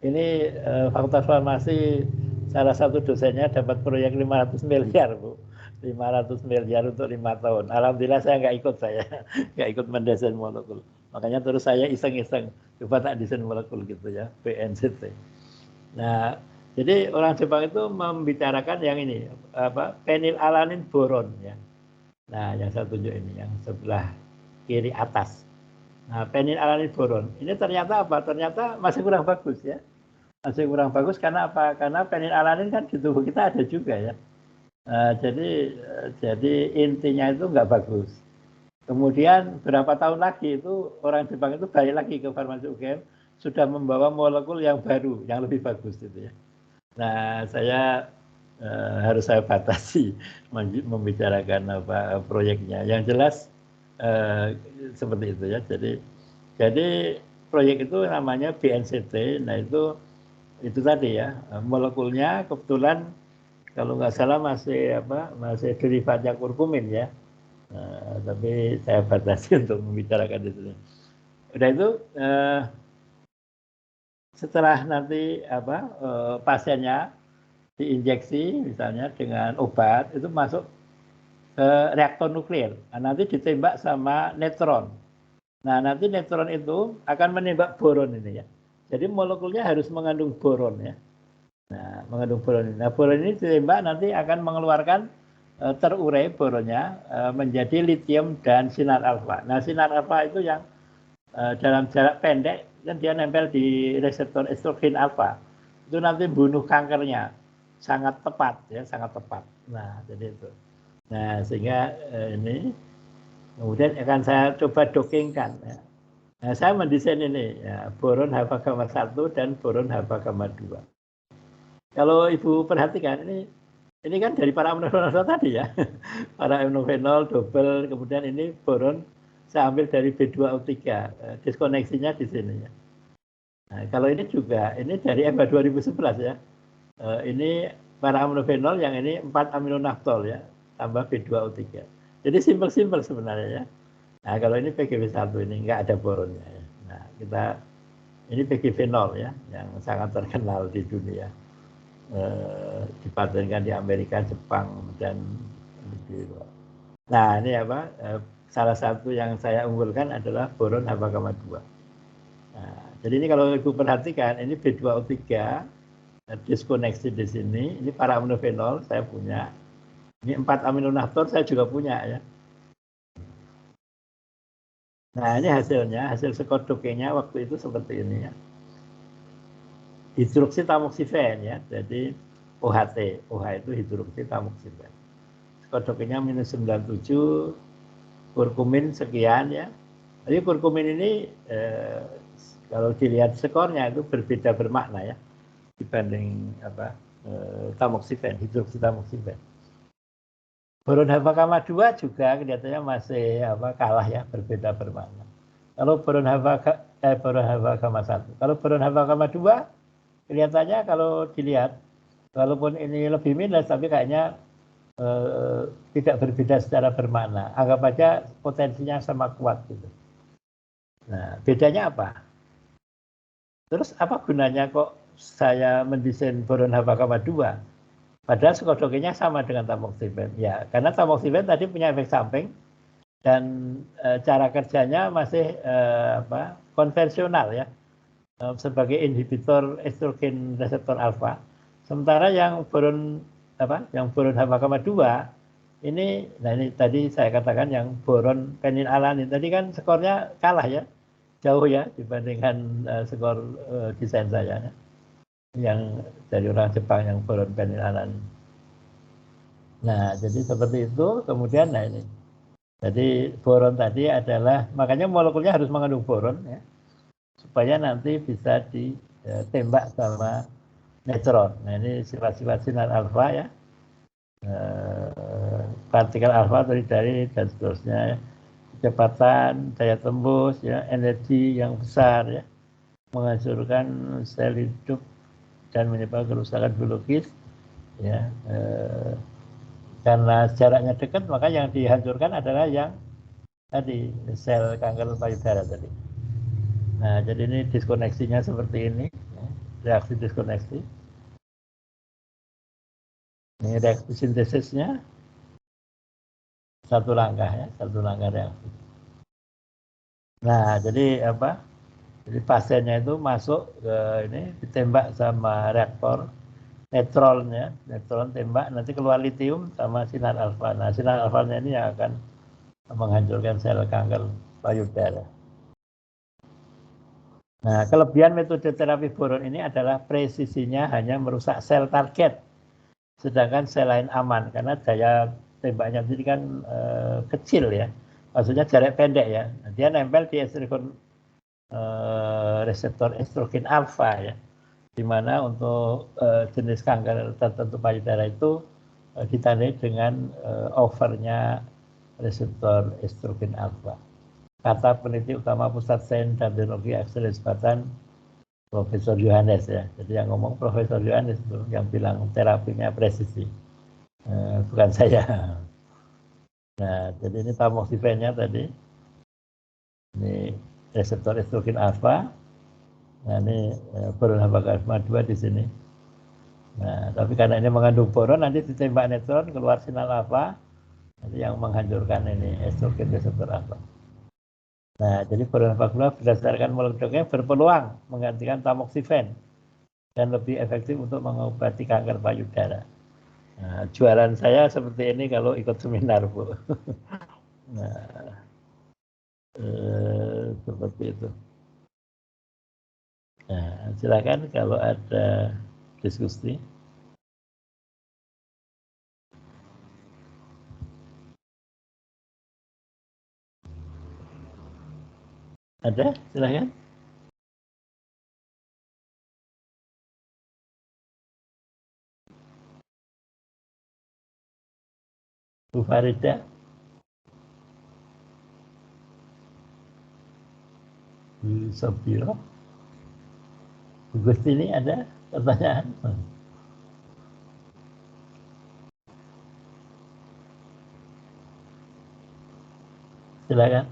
Ini Fakultas Farmasi salah satu dosennya dapat proyek 500 miliar Bu. 500 miliar untuk 5 tahun. Alhamdulillah saya nggak ikut, nggak ikut mendesain molekul. Makanya terus saya iseng-iseng coba tak desain molekul gitu ya, BNCT. Nah, jadi orang Jepang itu membicarakan yang ini apa, fenilalanin boron ya. Nah, yang saya tunjuk ini, yang sebelah kiri atas. Nah, fenilalanin boron. Ini ternyata apa? Ternyata masih kurang bagus ya. Masih kurang bagus karena apa? Karena fenilalanin kan di tubuh kita ada juga ya. Jadi intinya itu nggak bagus. Kemudian berapa tahun lagi itu orang Jepang itu balik lagi ke farmasi UGM sudah membawa molekul yang baru, yang lebih bagus gitu ya. Nah, saya harus saya batasi membicarakan apa proyeknya. Yang jelas seperti itu ya. Jadi proyek itu namanya BNCT. Nah itu tadi ya, molekulnya kebetulan kalau nggak salah masih derivatnya kurkumin ya. Tapi saya batasi untuk membicarakan itu. Udah itu setelah nanti pasiennya diinjeksi misalnya dengan obat itu masuk ke reaktor nuklir. Nah, nanti ditembak sama neutron. Nah, nanti neutron itu akan menembak boron ini ya. Jadi molekulnya harus mengandung boron ya. Nah, mengandung boron ini. Nah, boron ini ditembak nanti akan mengeluarkan terurai boronnya menjadi litium dan sinar alfa. Nah, sinar alfa itu yang dalam jarak pendek dan dia nempel di reseptor estrogen alfa. Itu nanti bunuh kankernya. Sangat tepat ya, sangat tepat. Nah, jadi itu. Nah, sehingga ini kemudian akan saya coba dokingkan ya. Nah, saya mendesain ini ya, boron HF gamma 1 dan boron HF gamma 2. Kalau Ibu perhatikan ini kan dari para aminofenol tadi ya. Para aminofenol double, kemudian ini boron saya ambil dari B2O3. Diskoneksinya di sini ya. Nah, kalau ini juga ini dari EMBA 2011 ya. Ini para aminofenol, yang ini 4 aminonaftol ya, tambah B2O3. Jadi simpel-simpel sebenarnya ya. Nah, kalau ini PGB1 ini enggak ada boronnya ya. Nah, ini PGB0 ya, yang sangat terkenal di dunia. Dipatenkan di Amerika, Jepang, dan di luar. Nah, ini apa? Salah satu yang saya unggulkan adalah boron HF gamma 2. Nah, jadi ini kalau Ibu perhatikan, ini B2O3, diskoneksi di sini. Ini para aminofenol saya punya. Ini 4 aminonaftor saya juga punya ya. Nah, ini hasilnya, hasil skor dokingnya waktu itu seperti ini ya. Hidroksitamoksifen ya. Jadi OHT, OH itu hidroksitamoksifen. Skor dokingnya -97, kurkumin sekian ya. Jadi kurkumin ini kalau dilihat skornya itu berbeda bermakna ya dibanding tamoksifen, hidroksitamoksifen. Boron HF gamma 2 juga kelihatannya masih kalah ya, berbeda bermakna. Kalau boron HF gamma 1, kalau boron HF gamma 2 kelihatannya kalau dilihat walaupun ini lebih minus tapi kayaknya tidak berbeda secara bermakna. Anggap aja potensinya sama kuat gitu. Nah, bedanya apa? Terus apa gunanya kok saya mendesain boron HF gamma 2? Padahal skor dokingnya sama dengan tamoksifen. Ya, karena tamoksifen tadi punya efek samping dan cara kerjanya masih konvensional ya, sebagai inhibitor estrogen reseptor alfa. Sementara yang boron HF gamma 2 ini, nah ini tadi saya katakan yang boron penilalanin tadi kan skornya kalah ya, jauh ya dibandingkan skor desain saya yang dari orang Jepang yang boron penilalanin. Nah, jadi seperti itu. Kemudian, nah ini, jadi boron tadi adalah, makanya molekulnya harus mengandung boron ya, supaya nanti bisa ditembak sama neutron. Nah, ini sifat-sifat sinar alfa ya. Partikel alfa dari dan seterusnya, kecepatan, daya tembus, ya, energi yang besar, ya, menghancurkan sel hidup dan menyebabkan kerusakan biologis, ya. Karena jaraknya dekat, maka yang dihancurkan adalah yang tadi sel kanker payudara tadi. Nah, jadi ini diskoneksinya seperti ini, ya, reaksi diskoneksi. Ini reaksi sintesisnya. Satu langkah ya, satu langkah reaksi. Nah, jadi apa? Jadi pasiennya itu masuk ke ini, ditembak sama reaktor neutronnya, neutron tembak, nanti keluar litium sama sinar alfa. Nah, sinar alfanya ini yang akan menghancurkan sel kanker payudara. Nah, kelebihan metode terapi boron ini adalah presisinya hanya merusak sel target, sedangkan sel lain aman karena daya tembaknya ini kan kecil ya, maksudnya jarak pendek ya. Dia nempel di reseptor estrogen alfa ya, di mana untuk jenis kanker tertentu payudara itu ditandai dengan overnya reseptor estrogen alfa. Kata peneliti utama Pusat Sains dan Teknologi Ekselens Banten, Profesor Yohanes ya. Jadi yang ngomong Profesor Yohanes itu, yang bilang terapinya presisi. Bukan saya. Nah, jadi ini tamoxifennya tadi. Ini reseptor estrogen alfa. Nah, ini boron hapagama 2 di sini. Nah, tapi karena ini mengandung boron, nanti ditembak neutron, keluar sinar alfa, nanti yang menghancurkan ini estrogen reseptor alfa. Nah, jadi boron hapagama berdasarkan molekulnya berpeluang menggantikan tamoxifen dan lebih efektif untuk mengobati kanker payudara. Nah, jualan saya seperti ini kalau ikut seminar, Bu. Nah, seperti itu. Nah, silakan kalau ada diskusi. Ada? Silakan. Bu Farida. Bu Sobiro. Bu Gustini ada pertanyaan? Silakan.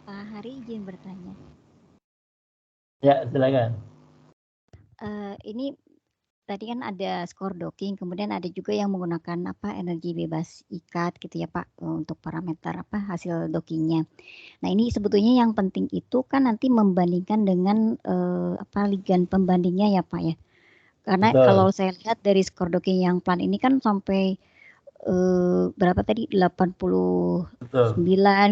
Pak Hari izin bertanya. Ya, silakan. Ini tadi kan ada skor docking, kemudian ada juga yang menggunakan energi bebas ikat gitu ya Pak, untuk parameter hasil dockingnya. Nah ini sebetulnya yang penting itu kan nanti membandingkan dengan ligan pembandingnya ya Pak ya. Karena Betul. kalau saya lihat dari skor docking yang plan ini kan sampai berapa tadi 89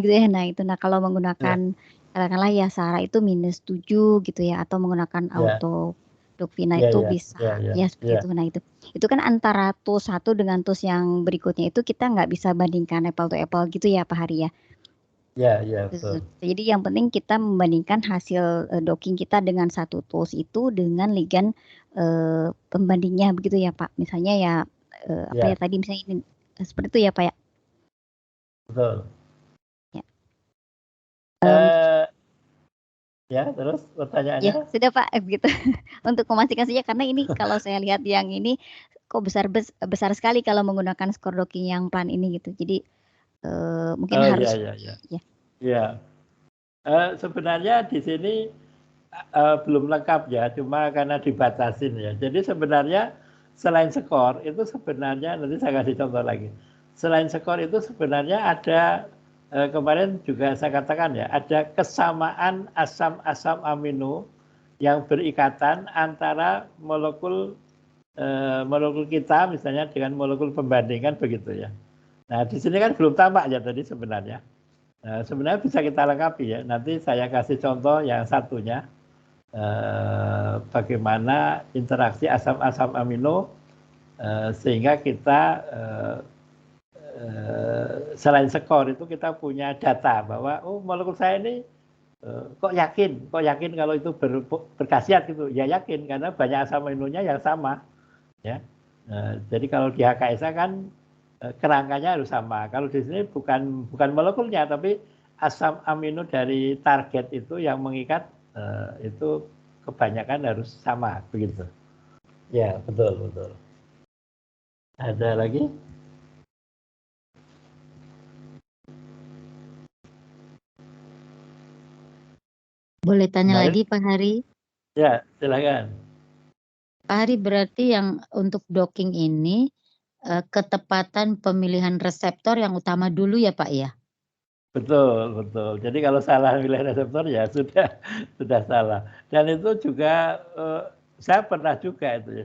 gitu ya. Nah itu, nah kalau menggunakan katakanlah ya SARA itu -7 gitu ya, atau menggunakan auto Dokvina itu bisa ya seperti itu. Nah itu kan antara tools 1 dengan tools yang berikutnya itu kita nggak bisa bandingkan apple to apple gitu ya Pak Hari ya. Ya, betul. Jadi yang penting kita membandingkan hasil docking kita dengan satu tools itu dengan ligan pembandingnya begitu ya Pak. Misalnya ya tadi misalnya ini seperti itu ya Pak ya. Betul. Ya. Ya, terus pertanyaannya? Ya, sudah Pak, gitu. Untuk memastikan saja karena ini kalau saya lihat yang ini kok besar sekali kalau menggunakan skor docking yang plan ini gitu. Jadi mungkin harus Ya. Sebenarnya di sini belum lengkap ya, cuma karena dibatasin ya. Jadi sebenarnya selain skor itu sebenarnya nanti saya kasih contoh lagi. Selain skor itu sebenarnya ada kemarin juga saya katakan ya, ada kesamaan asam-asam amino yang berikatan antara molekul kita misalnya dengan molekul pembandingan begitu ya. Nah di sini kan belum tampak ya tadi sebenarnya. Nah, sebenarnya bisa kita lengkapi ya. Nanti saya kasih contoh yang satunya bagaimana interaksi asam-asam amino sehingga kita selain skor itu kita punya data bahwa oh molekul saya ini kok yakin kalau itu berkhasiat gitu. Ya yakin karena banyak asam aminonya yang sama. Ya, jadi kalau di HKSA kan kerangkanya harus sama. Kalau di sini bukan molekulnya, tapi asam amino dari target itu yang mengikat itu kebanyakan harus sama, begitu. Ya, betul. Ada lagi? Boleh tanya lagi, Pak Hari? Ya, silakan. Pak Hari, berarti yang untuk docking ini ketepatan pemilihan reseptor yang utama dulu ya Pak ya? Betul. Jadi kalau salah milih reseptor ya sudah salah. Dan itu juga saya pernah juga itu ya,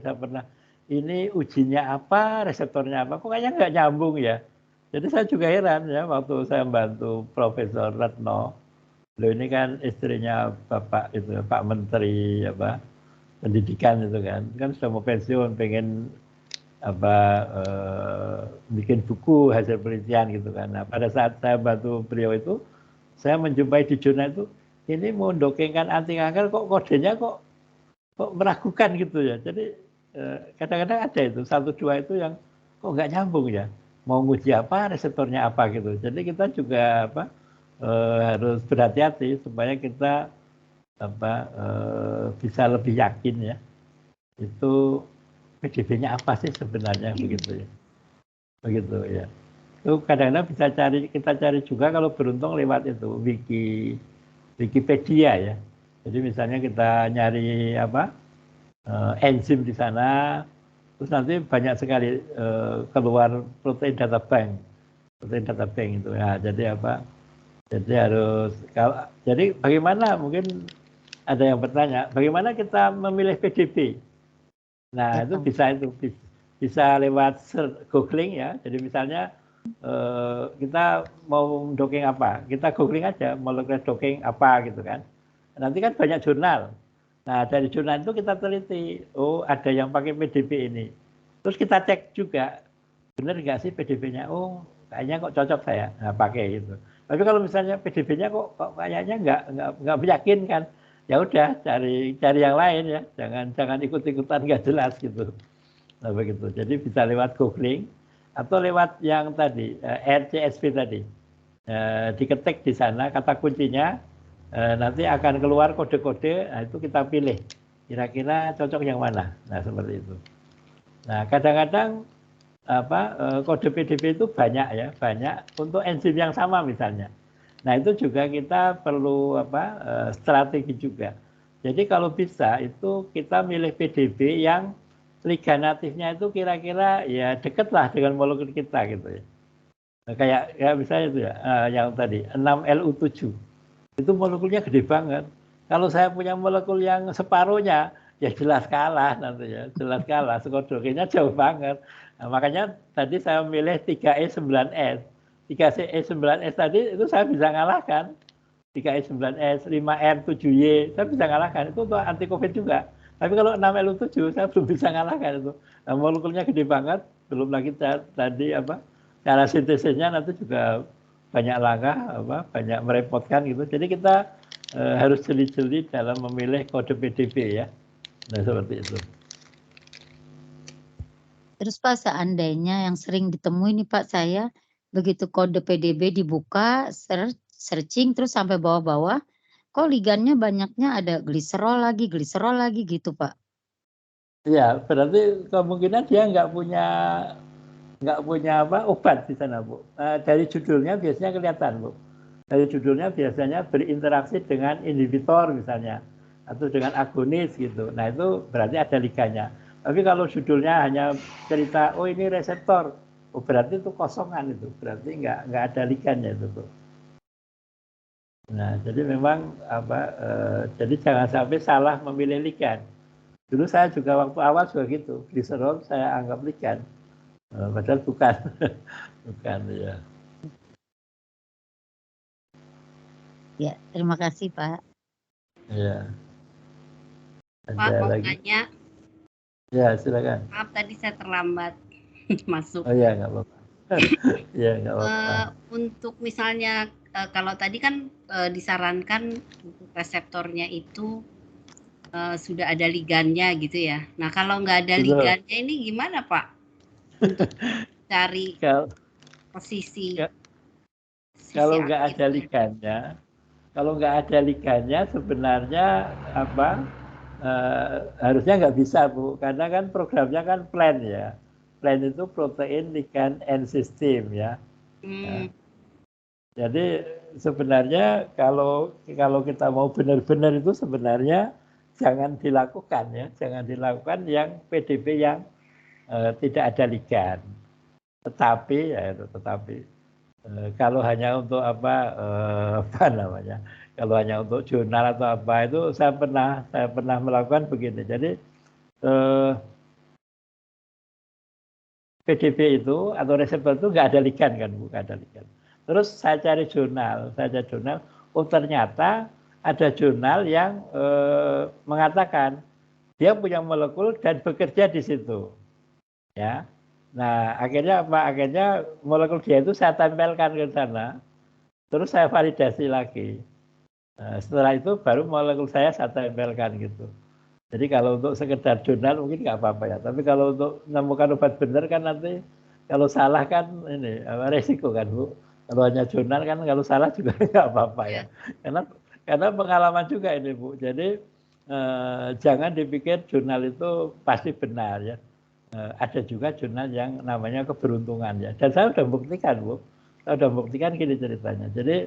ini ujinya apa, reseptornya apa, kok kayaknya nggak nyambung ya. Jadi saya juga heran ya waktu saya membantu Profesor Retno. Loh ini kan istrinya Bapak itu Pak Menteri pendidikan itu kan sudah mau pensiun, pengen bikin buku hasil penelitian gitu kan. Nah pada saat saya bantu beliau itu, saya menjumpai di jurnal itu, ini mau mendokengkan anti kanker kok kodenya kok meragukan gitu ya. Jadi kadang-kadang ada itu 1-2 itu yang kok nggak nyambung ya. Mau nguji apa, reseptornya apa gitu. Jadi kita juga harus berhati-hati supaya kita bisa lebih yakin ya. Itu PDB-nya apa sih sebenarnya begitu ya. Begitu ya. Itu kadang-kadang kita cari juga kalau beruntung lewat itu Wikipedia ya. Jadi misalnya kita nyari enzim di sana, terus nanti banyak sekali keluar protein data bank itu ya. Jadi bagaimana, mungkin ada yang bertanya, bagaimana kita memilih PDB? Nah itu bisa lewat googling ya. Jadi misalnya kita mau docking apa, kita googling aja molekular docking apa gitu kan. Nanti kan banyak jurnal. Nah dari jurnal itu kita teliti, oh ada yang pakai PDB ini. Terus kita cek juga, benar nggak sih PDB-nya? Oh kayaknya kok cocok saya, nah, pakai gitu. Tapi kalau misalnya PDB-nya kok kayaknya nggak meyakinkan, ya udah cari yang lain ya, jangan ikut-ikutan nggak jelas gitu. Nah begitu. Jadi bisa lewat googling atau lewat yang tadi RCSP tadi. Diketik di sana kata kuncinya, nanti akan keluar kode-kode, nah itu kita pilih kira-kira cocok yang mana. Nah seperti itu. Nah kadang-kadang kode PDB itu banyak untuk enzim yang sama misalnya. Nah itu juga kita perlu strategi juga. Jadi kalau bisa itu kita milih PDB yang liga natifnya itu kira-kira ya deket lah dengan molekul kita gitu ya. Nah, kayak misalnya itu ya, yang tadi 6Lu7 itu molekulnya gede banget. Kalau saya punya molekul yang separuhnya, ya jelas kalah nanti ya, jelas kalah. Skor dokingnya jauh banget. Nah, makanya tadi saya milih 3E9S. 3E9S tadi itu saya bisa ngalahkan. 3E9S, 5R7Y, saya bisa ngalahkan. Itu untuk anti COVID juga. Tapi kalau 6Lu7 saya belum bisa ngalahkan itu. Nah, molekulnya gede banget, belum lagi tadi cara sintesisnya nanti juga banyak langkah, banyak merepotkan gitu. Jadi kita harus jeli-jeli dalam memilih kode PDB ya. Nah seperti itu. Terus Pak, seandainya yang sering ditemui nih Pak, saya begitu kode PDB dibuka, searching terus sampai bawah-bawah, kok ligannya banyaknya ada gliserol lagi gitu Pak. Iya, berarti kemungkinan dia nggak punya obat di sana Bu. Dari judulnya biasanya kelihatan Bu. Dari judulnya biasanya berinteraksi dengan inhibitor misalnya, atau dengan agonis gitu. Nah itu berarti ada liganya. Tapi kalau judulnya hanya cerita, oh ini reseptor, oh berarti itu kosongan itu. Berarti nggak ada liganya itu tuh. Nah, jadi memang jadi jangan sampai salah memilih ligan. Dulu saya juga waktu awal juga gitu, gliserol saya anggap ligan, padahal bukan, bukan ya. Ya, terima kasih Pak. Ya. Pak mau tanya? Ya, silakan. Maaf tadi saya terlambat masuk. Oh ya, nggak apa-apa. Ya, nggak apa-apa. Untuk misalnya kalau tadi kan disarankan untuk reseptornya itu sudah ada ligannya gitu ya. Nah kalau nggak ada ligannya ini gimana Pak? Untuk cari posisi. Kalau nggak ada ligannya, sebenarnya harusnya nggak bisa Bu, karena kan programnya kan plan ya. Plan itu protein, ligan, and system ya. Ya. Jadi sebenarnya kalau kita mau benar-benar itu sebenarnya jangan dilakukan ya, jangan dilakukan yang PDB yang tidak ada ligan. Tetapi kalau hanya untuk kalau hanya untuk jurnal atau apa itu saya pernah melakukan begini. Jadi PDB itu atau reseptor itu nggak ada ligan kan, bukan ada ligan. Terus saya cari jurnal, oh ternyata ada jurnal yang mengatakan dia punya molekul dan bekerja di situ, ya. Nah akhirnya Akhirnya molekul dia itu saya tempelkan ke sana, terus saya validasi lagi. Nah, setelah itu baru molekul saya tempelkan gitu. Jadi kalau untuk sekedar jurnal mungkin nggak apa-apa ya. Tapi kalau untuk menemukan obat benar kan nanti kalau salah kan ini resiko kan Bu. Kalau hanya jurnal kan kalau salah juga nggak apa-apa ya. Karena pengalaman juga ini Bu. Jadi jangan dipikir jurnal itu pasti benar ya. Ada juga jurnal yang namanya keberuntungan ya. Dan saya sudah buktikan Bu. Saya sudah buktikan gini ceritanya. Jadi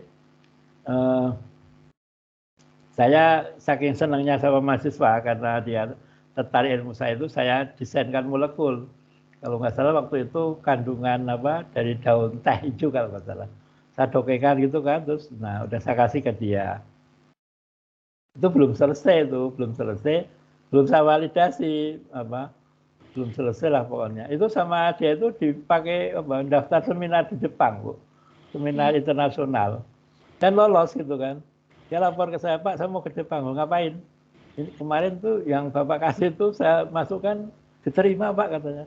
saya saking senangnya sama mahasiswa karena dia tertarik ilmu saya itu, saya desainkan molekul. Kalau nggak salah waktu itu kandungan dari daun teh hijau kalau nggak salah. Saya dokengkan gitu kan, terus udah saya kasih ke dia. Itu belum selesai, belum saya validasi belum selesai lah pokoknya. Itu sama dia itu dipakai daftar seminar di Jepang Bu, seminar internasional dan lolos gitu kan. Dia lapor ke saya, Pak, saya mau ke Jepang, ngapain? Ini kemarin tuh yang Bapak kasih tuh saya masukkan, diterima Pak katanya.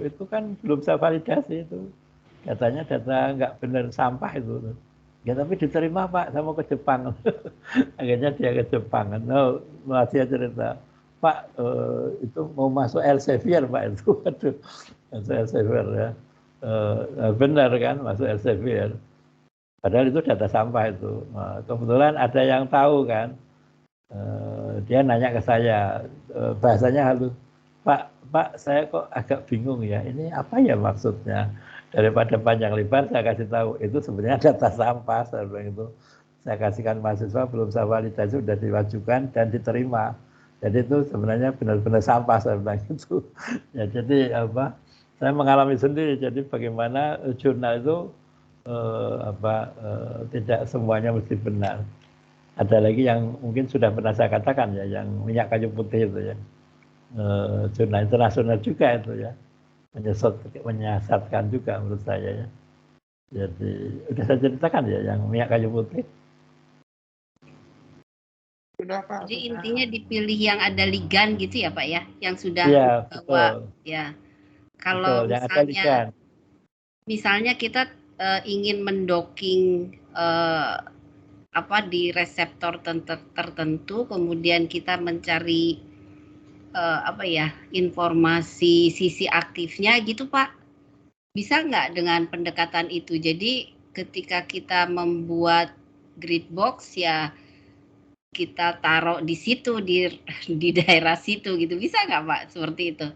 Itu kan belum saya validasi itu. Katanya data nggak benar sampah itu. Ya tapi diterima Pak, saya mau ke Jepang. Akhirnya dia ke Jepang. No, dia cerita, Pak itu mau masuk Elsevier Pak itu. Aduh, masuk Elsevier ya. Benar kan masuk Elsevier. Padahal itu data sampah itu. Nah, kebetulan ada yang tahu kan. Dia nanya ke saya, bahasanya halus. Pak, saya kok agak bingung ya. Ini apa ya maksudnya? Daripada panjang lebar saya kasih tahu. Itu sebenarnya data sampah. Saya bilang itu. Saya kasihkan mahasiswa, belum saya validasi, sudah diwajukan dan diterima. Jadi itu sebenarnya benar-benar sampah saya bilang itu. Ya, jadi saya mengalami sendiri. Jadi bagaimana jurnal itu tidak semuanya mesti benar. Ada lagi yang mungkin sudah pernah saya katakan ya, yang minyak kayu putih itu ya, jurnal internasional juga itu ya, menyesatkan juga menurut saya ya. Jadi sudah saya ceritakan ya, yang minyak kayu putih. Sudah Pak. Jadi intinya dipilih yang ada ligan gitu ya Pak ya, yang sudah ya, bawa ya. Kalau betul, misalnya kita ingin mendocking di reseptor tertentu, kemudian kita mencari informasi sisi aktifnya gitu Pak, bisa nggak dengan pendekatan itu? Jadi ketika kita membuat grid box ya kita taruh di situ di daerah situ gitu, bisa nggak Pak seperti itu?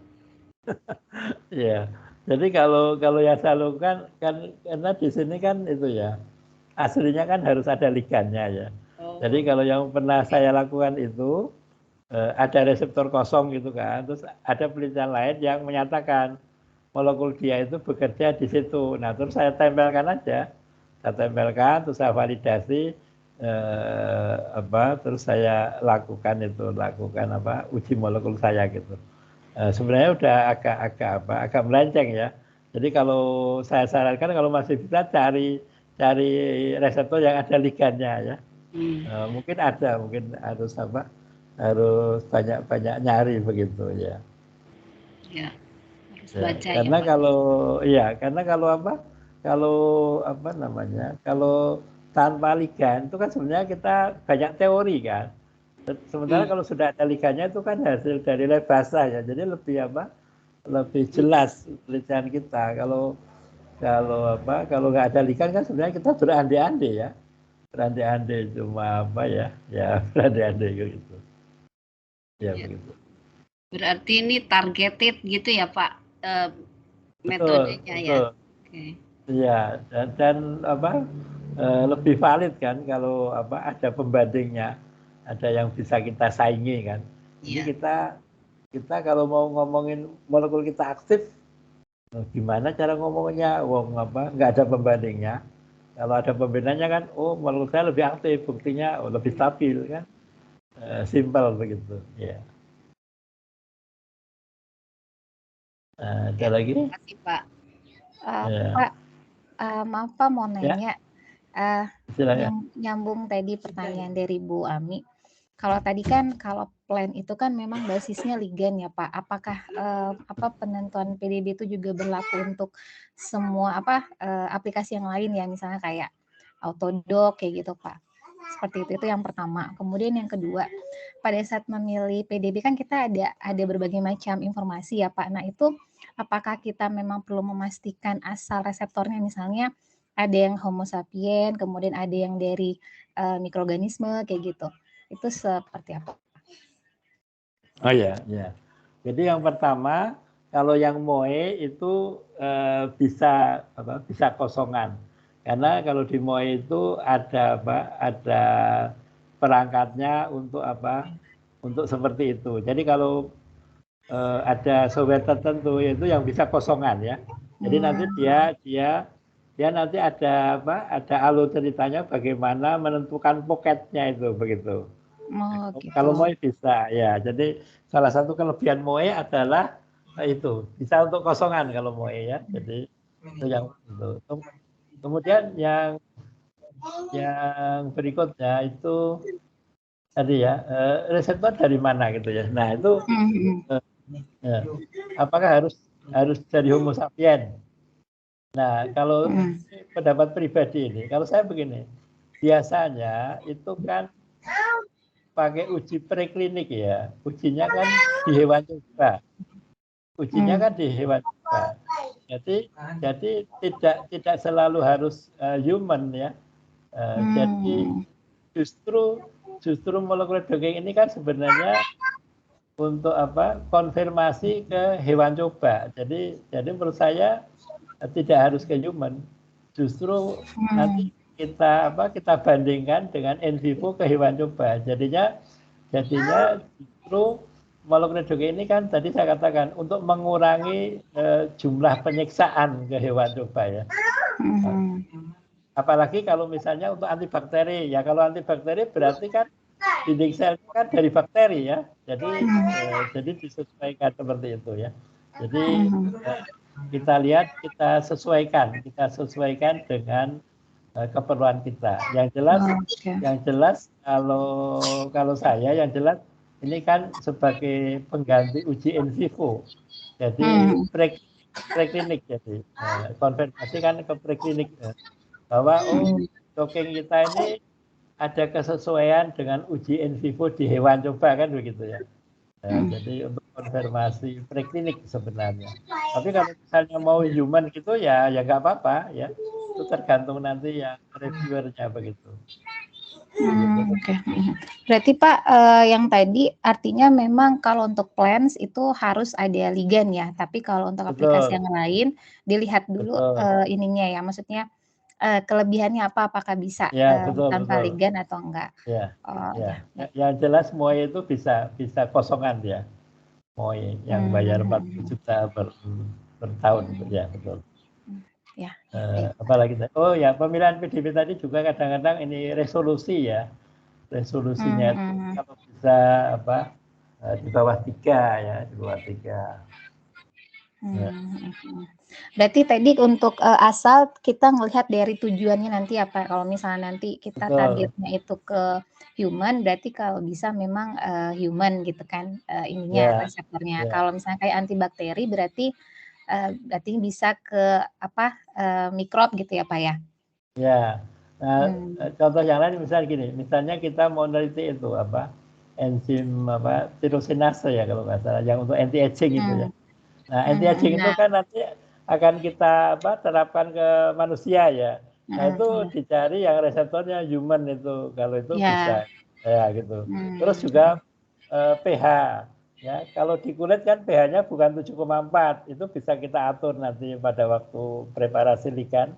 Ya. Jadi kalau yang saya lakukan kan karena di sini kan itu ya aslinya kan harus ada ligannya ya. Jadi kalau yang pernah saya lakukan itu ada reseptor kosong gitu kan, terus ada penelitian lain yang menyatakan molekul dia itu bekerja di situ. Nah terus saya tempelkan aja, terus saya validasi terus saya lakukan uji molekul saya gitu. Sebenarnya udah agak melenceng ya. Jadi kalau saya sarankan kalau masih bisa cari reseptor yang ada ligannya ya. Mungkin harus banyak nyari begitu ya. Ya, harus baca karena ya, kalau tanpa ligan itu kan sebenarnya kita banyak teori kan. Sementara kalau sudah ada ligannya itu kan hasil dari lab basah ya. Jadi lebih jelas penelitian kita. Kalau nggak ada ligan kan sebenarnya kita berandai-andai ya. Berandai-andai cuma berandai-andai gitu. Ya, begitu. Berarti ini targeted gitu ya Pak, metodenya ya. Okay. Iya, dan lebih valid kan kalau ada pembandingnya, ada yang bisa kita saingi kan. Jadi kita kalau mau ngomongin molekul kita aktif, gimana cara ngomongnya? Nggak ada pembandingnya. Kalau ada pembandingnya kan, molekul saya lebih aktif, buktinya lebih stabil kan. Simple begitu, ya. Ada lagi? Terima kasih Pak. Pak, maaf Pak mau nanya, nyambung tadi pertanyaan dari Bu Ami. Kalau tadi kan kalau plan itu kan memang basisnya ligan ya Pak. Apakah penentuan PDB itu juga berlaku untuk semua aplikasi yang lain ya, misalnya kayak Autodoc kayak gitu Pak. Seperti itu yang pertama. Kemudian yang kedua, pada saat memilih PDB kan kita ada berbagai macam informasi ya Pak. Nah itu apakah kita memang perlu memastikan asal reseptornya, misalnya ada yang Homo sapien, kemudian ada yang dari mikroorganisme kayak gitu. Itu seperti apa? Oh ya. Jadi yang pertama, kalau yang MOE itu bisa kosongan. Karena kalau di MOE itu ada perangkatnya untuk untuk seperti itu. Jadi kalau ada software tertentu itu yang bisa kosongan ya. Jadi nanti dia nanti ada alur ceritanya bagaimana menentukan poketnya itu begitu. Gitu. Kalau MOE bisa ya. Jadi salah satu kelebihan MOE adalah itu bisa untuk kosongan kalau MOE ya. Jadi itu yang itu. Kemudian yang berikutnya itu tadi ya reseptor dari mana gitu ya. Nah itu apakah harus dari Homo sapien? Nah kalau pendapat pribadi ini, kalau saya begini, biasanya itu kan pakai uji preklinik ya, ujinya kan di hewan coba, jadi tidak selalu harus human ya. Jadi justru molekuler daging ini kan sebenarnya untuk konfirmasi ke hewan coba. Jadi menurut saya tidak harus ke human, justru nanti kita bandingkan dengan in vivo ke hewan coba. Jadinya justru molekuler daging ini kan tadi saya katakan untuk mengurangi jumlah penyiksaan ke hewan coba ya. Apalagi kalau misalnya untuk antibakteri ya, kalau antibakteri berarti kan dinding sel kan dari bakteri ya. Jadi disesuaikan seperti itu ya. Jadi kita lihat, kita sesuaikan dengan keperluan kita. Yang jelas kalau saya yang jelas ini kan sebagai pengganti uji in vivo. Jadi preklinik jadi konfirmasi kan ke preklinik bahwa docking kita ini ada kesesuaian dengan uji in vivo di hewan coba kan begitu ya. Jadi untuk konfirmasi preklinik sebenarnya. Tapi kalau misalnya mau human gitu ya nggak apa-apa ya. Itu tergantung nanti yang reviewernya begitu. Oke. Berarti Pak yang tadi artinya memang kalau untuk plants itu harus ada ligan ya. Tapi kalau untuk aplikasi yang lain dilihat dulu ininya ya. Maksudnya kelebihannya apakah bisa tanpa ligan atau enggak? Yang jelas MOE itu bisa kosongan ya. MOE yang bayar 40 juta per tahun ya betul. Ya. Apalagi oh ya, pemilihan PDB tadi juga kadang-kadang ini resolusi ya. Resolusinya itu kalau bisa di bawah 3 ya, di bawah 3. Berarti tadi untuk asal kita melihat dari tujuannya nanti apa, kalau misalnya nanti kita targetnya itu ke human, berarti kalau bisa memang human gitu kan ininya reseptornya. Kalau misalnya kayak antibakteri berarti bisa ke mikrob gitu ya Pak ya? Ya, nah, contoh yang lain misalnya kita mau neliti itu enzim tirosinase ya kalau nggak salah, yang untuk anti aging itu ya. Nah, anti aging itu kan nanti akan kita terapkan ke manusia ya. Nah, itu dicari yang reseptornya human itu, kalau itu bisa ya gitu. Terus juga pH ya, kalau di kulit kan pH-nya bukan 7,4, itu bisa kita atur nanti pada waktu preparasi ligan.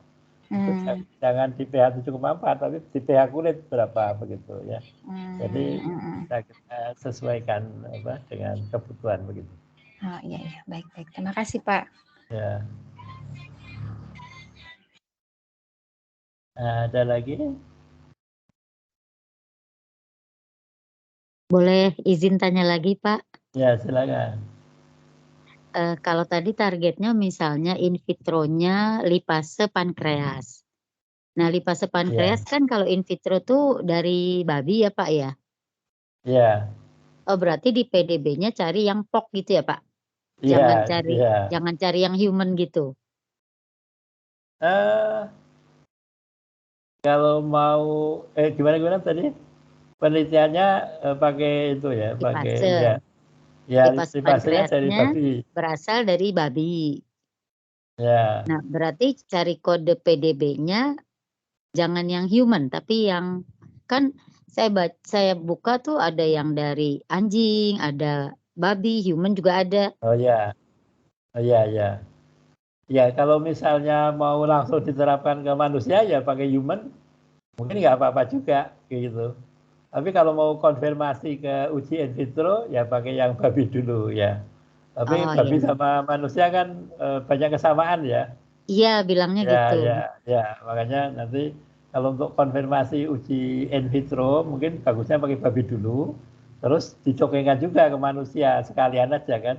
Itu jangan di pH 7,4 tapi di pH kulit berapa begitu ya. Jadi bisa kita sesuaikan dengan kebutuhan begitu. Oh iya, baik. Terima kasih Pak. Ya. Ada lagi? Boleh izin tanya lagi Pak? Ya, silakan. Kalau tadi targetnya misalnya in vitronya lipase pankreas. Nah, lipase pankreas kan kalau in vitro tuh dari babi ya Pak ya? Iya. Oh, berarti di PDB-nya cari yang POC gitu ya Pak? Iya. Jangan cari yang human gitu. Kalau mau gimana tadi? Penelitiannya pakai itu ya, pakai lipasenya dari babi. Berasal dari babi. Ya. Nah, berarti cari kode PDB-nya jangan yang human, tapi yang kan saya buka tuh ada yang dari anjing, ada babi, human juga ada. Oh ya. Ya, kalau misalnya mau langsung diterapkan ke manusia ya pakai human, mungkin nggak apa-apa juga gitu. Tapi kalau mau konfirmasi ke uji in vitro ya pakai yang babi dulu ya. Tapi babi sama manusia kan banyak kesamaan ya. Iya, bilangnya gitu. Ya, makanya nanti kalau untuk konfirmasi uji in vitro mungkin bagusnya pakai babi dulu, terus dicokengkan juga ke manusia sekalian aja kan.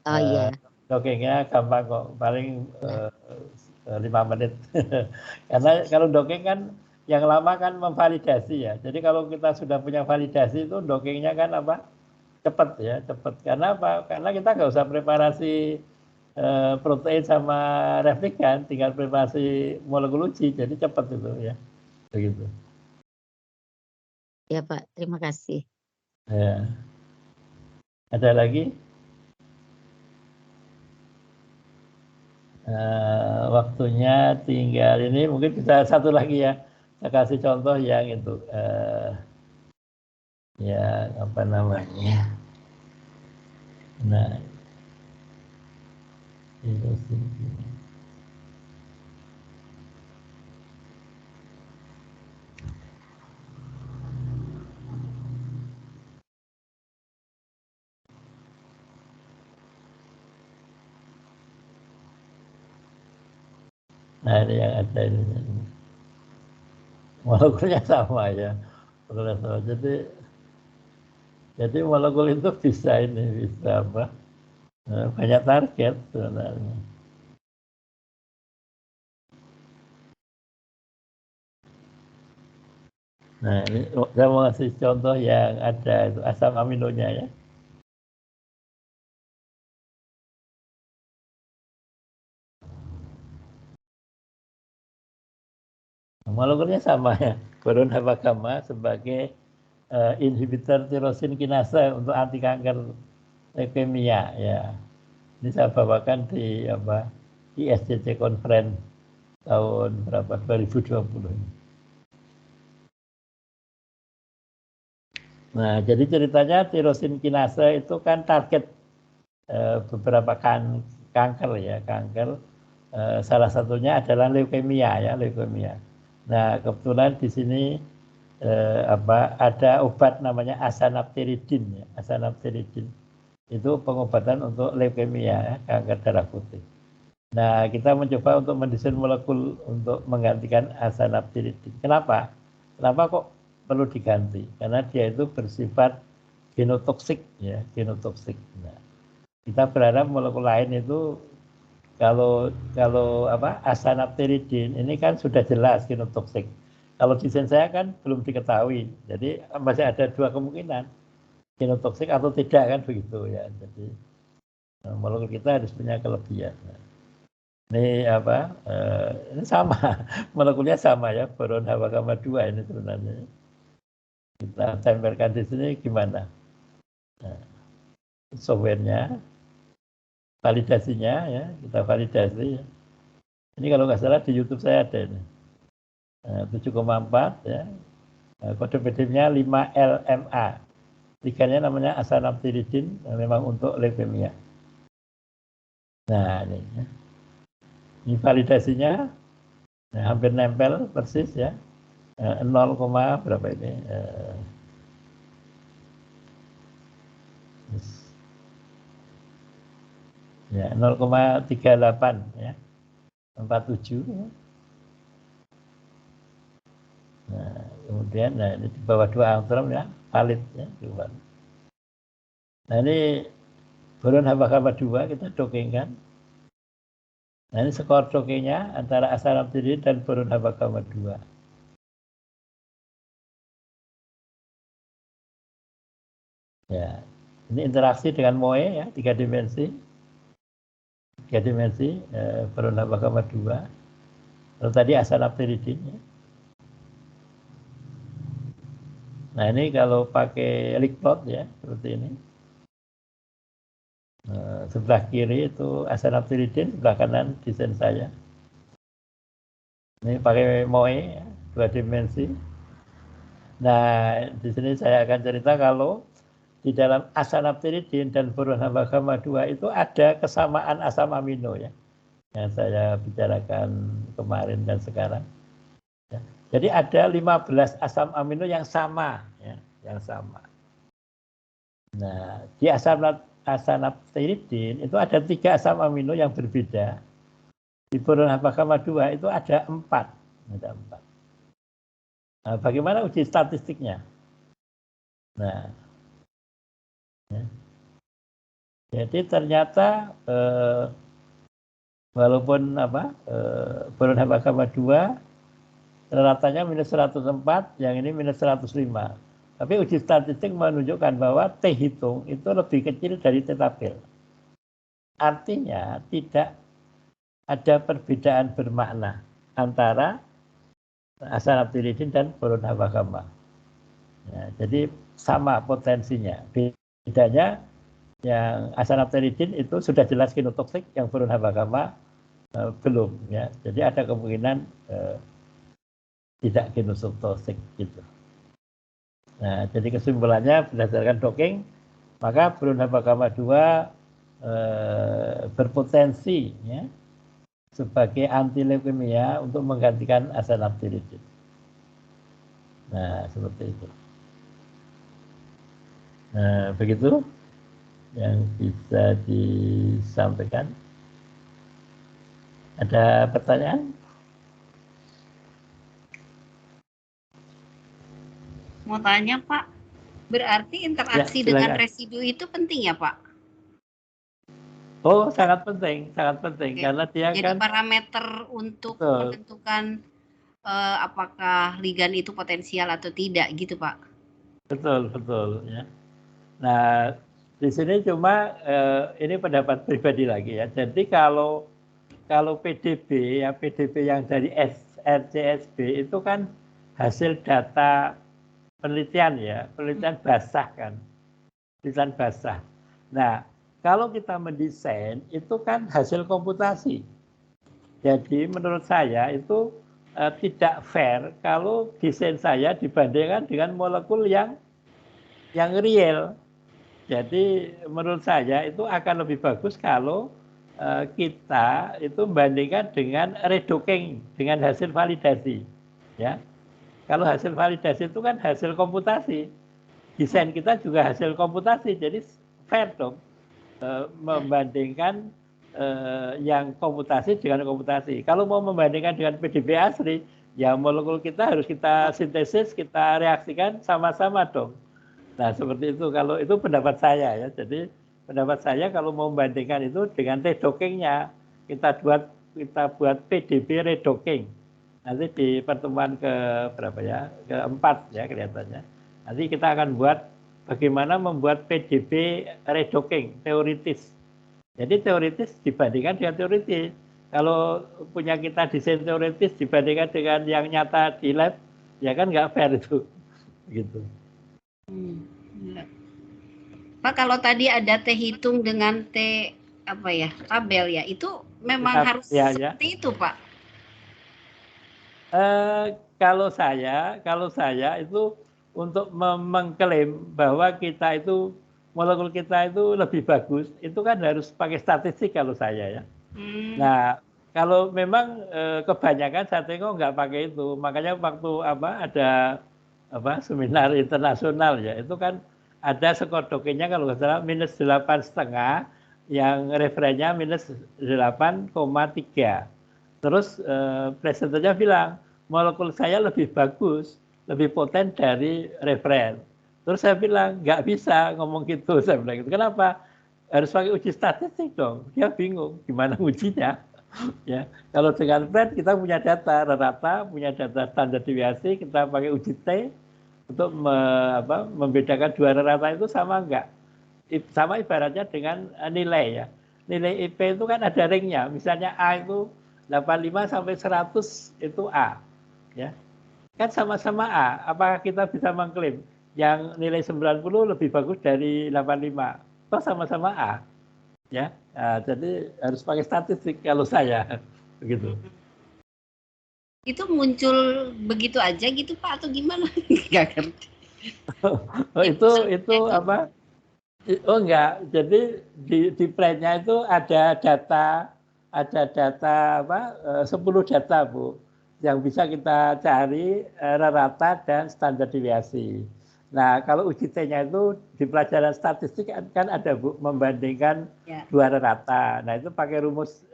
Oh iya. Dongengnya gampang kok, paling 5 menit. Karena kalau dongeng kan yang lama kan memvalidasi ya. Jadi kalau kita sudah punya validasi itu dongengnya kan cepat. Karena apa? Karena kita nggak usah preparasi protein sama replikan, tinggal preparasi molekul uji, jadi cepat itu ya. Begitu. Ya Pak, terima kasih. Ya. Ada lagi? Waktunya tinggal ini, mungkin bisa satu lagi ya. Saya kasih contoh yang itu ya apa namanya. Nah, itu sih. Nah, ini yang ada ini. Molekulnya sama ya. Jadi molekul itu bisa banyak target sebenarnya. Nah, ini saya mau kasih contoh yang ada itu asam aminonya ya. Molekulnya sama ya, boron haba gamma sebagai inhibitor tirosin kinase untuk anti kanker leukemia ya. Ini saya bawakan di ISCC Conference tahun 2020. Nah, jadi ceritanya tirosin kinase itu kan target beberapa kanker ya, salah satunya adalah leukemia ya, leukemia. Nah, kebetulan di sini ada obat namanya asanapteridin ya, asanapteridin. Itu pengobatan untuk leukemia ya, kanker darah putih. Nah, kita mencoba untuk mendesain molekul untuk menggantikan asanaptiridin. Kenapa? Kenapa kok perlu diganti? Karena dia itu bersifat genotoksik, ya, genotoksik. Nah, kita berharap molekul lain itu kalau asanaptiridin ini kan sudah jelas genotoksik. Kalau desain saya kan belum diketahui, jadi masih ada dua kemungkinan, genotoksik atau tidak kan begitu ya. Jadi molekul kita harus punya kelebihan. Ini ini sama, molekulnya sama ya, boron HWK 2 ini sebenarnya. Kita tempelkan di sini gimana? Nah, softwarenya, validasinya ya, kita validasi. Ini kalau nggak salah di YouTube saya ada ini. 7,4 ya. Kode PDF-nya 5LMA. Tiganya namanya asanaptiridin, memang untuk leukemia. Nah, ini ya. Ini validasinya hampir nempel persis ya, 0, berapa ini, ya 0,38 ya, 47 ya. Nah, kemudian ini di bawah 2 angstrom ya, valid ya, valid. Nah, ini boron HWK 2 kita dokingkan. Nah, ini skor dokingnya antara asanaptiridin dan boron HWK 2. Ya, ini interaksi dengan MOE ya, 3 dimensi. 3 dimensi boron HWK 2. Lalu tadi asanaptiridin ya. Nah, ini kalau pakai Lickplot ya, seperti ini. Sebelah kiri itu asanaptiridin, sebelah kanan desain saya. Ini pakai MOE ya, 2 dimensi. Nah, di sini saya akan cerita kalau di dalam asanaptiridin dan boron HWK 2 itu ada kesamaan asam amino ya, yang saya bicarakan kemarin dan sekarang. Ya. Jadi ada 15 asam amino yang sama ya, yang sama. Nah, di asanaptiridin itu ada 3 asam amino yang berbeda. Di boron HWK 2 itu ada 4. Ada 4. Nah, bagaimana uji statistiknya? Nah, ya. Jadi ternyata walaupun boron HWK 2 ratanya minus 104, yang ini minus 105. Tapi uji statistik menunjukkan bahwa T hitung itu lebih kecil dari T tabel. Artinya tidak ada perbedaan bermakna antara asanaptiridin dan boron HWK. Ya, jadi sama potensinya. Bedanya yang asanaptiridin itu sudah jelas genotoksik, yang boron HWK belum. Ya. Jadi ada kemungkinan tidak genotoksik gitu. Nah, jadi kesimpulannya berdasarkan docking, maka boron HWK 2 berpotensi ya, sebagai anti leukemia untuk menggantikan asanaptiridin. Nah, seperti itu. Nah, begitu yang bisa disampaikan. Ada pertanyaan? Mau tanya Pak, berarti interaksi ya, dengan residu itu penting ya Pak? Oh, sangat penting, oke. Karena dia jadi kan parameter untuk menentukan apakah ligan itu potensial atau tidak gitu Pak? Betul ya. Nah, di sini cuma ini pendapat pribadi lagi ya. Jadi kalau PDB ya, PDB yang dari RCSB itu kan hasil data penelitian ya, penelitian basah kan, penelitian basah. Nah, kalau kita mendesain itu kan hasil komputasi. Jadi menurut saya itu tidak fair kalau desain saya dibandingkan dengan molekul yang real. Jadi menurut saya itu akan lebih bagus kalau kita itu bandingkan dengan redocking, dengan hasil validasi, ya. Kalau hasil validasi itu kan hasil komputasi, desain kita juga hasil komputasi, jadi fair dong membandingkan yang komutasi dengan komutasi. Kalau mau membandingkan dengan PDB asli, ya molekul kita harus kita sintesis, kita reaksikan sama-sama dong. Nah seperti itu, kalau itu pendapat saya ya. Jadi pendapat saya kalau mau membandingkan itu dengan redockingnya, kita buat PDB redocking. Nanti di pertemuan ke berapa ya, keempat ya kelihatannya. Nanti kita akan buat bagaimana membuat PDB redocking teoritis. Jadi teoritis dibandingkan dengan teoritis. Kalau punya kita desain teoritis dibandingkan dengan yang nyata di lab, ya kan nggak fair itu, gitu. Pak, kalau tadi ada T hitung dengan T apa ya tabel ya, itu memang harus seperti itu, Pak? Kalau saya itu untuk mengklaim bahwa kita itu molekul kita itu lebih bagus, itu kan harus pakai statistik kalau saya ya. Nah, kalau memang kebanyakan saya tengok nggak pakai itu, makanya waktu ada seminar internasional ya, itu kan ada skor dokenya kalau nggak salah -8,5, yang referennya -8,3. Terus presenternya bilang molekul saya lebih bagus, lebih poten dari referen. Terus saya bilang nggak bisa ngomong gitu, saya bilang gitu. Kenapa? Harus pakai uji statistik dong. Dia bingung gimana ujinya. Ya, kalau dengan Fred kita punya data rata, punya data standar deviasi, kita pakai uji T untuk membedakan dua rata itu sama enggak. Sama ibaratnya dengan nilai ya. Nilai IP itu kan ada ringnya. Misalnya A itu 85 sampai 100 itu A. Ya. Kan sama-sama A. Apakah kita bisa mengklaim yang nilai 90 lebih bagus dari 85? Toh sama-sama A. Ya. Nah, jadi harus pakai statistik kalau saya begitu. Itu muncul begitu aja gitu Pak atau gimana? Nggak ngerti. itu apa? Oh enggak. Jadi di plan-nya itu ada data apa 10 data Bu yang bisa kita cari rata dan standar deviasi. Nah, kalau uji T-nya itu di pelajaran statistik kan ada Bu, membandingkan dua rata. Nah, itu pakai rumus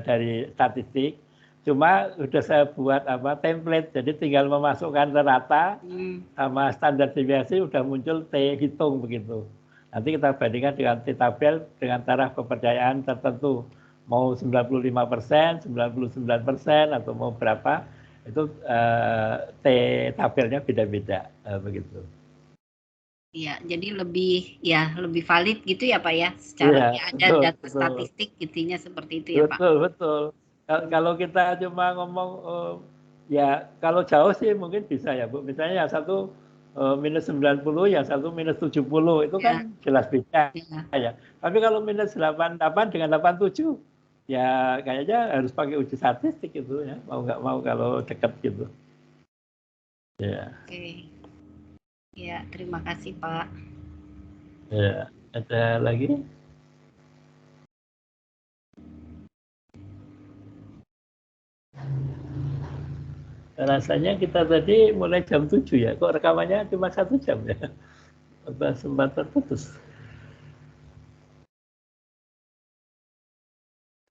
dari statistik. Cuma sudah saya buat template, jadi tinggal memasukkan rata sama standar deviasi udah muncul T hitung begitu. Nanti kita bandingkan dengan T tabel dengan taraf kepercayaan tertentu. Mau 95%, 99% atau mau berapa, itu T tabelnya beda-beda begitu. Iya, jadi lebih valid gitu ya Pak ya, secara ya, ada betul, data statistik intinya seperti itu ya Pak. Betul. Kalau kita cuma ngomong ya kalau jauh sih mungkin bisa ya Bu. Misalnya yang satu -90, yang satu -70 itu kan jelas beda ya. Tapi kalau -88 dengan 87 ya kayaknya harus pakai uji statistik itu ya, mau nggak mau kalau dekat gitu. Ya. Oke. Ya, terima kasih Pak. Ya, ada lagi? Rasanya kita tadi mulai jam 7 ya, kok rekamannya cuma 1 jam ya? Apa sempat terputus?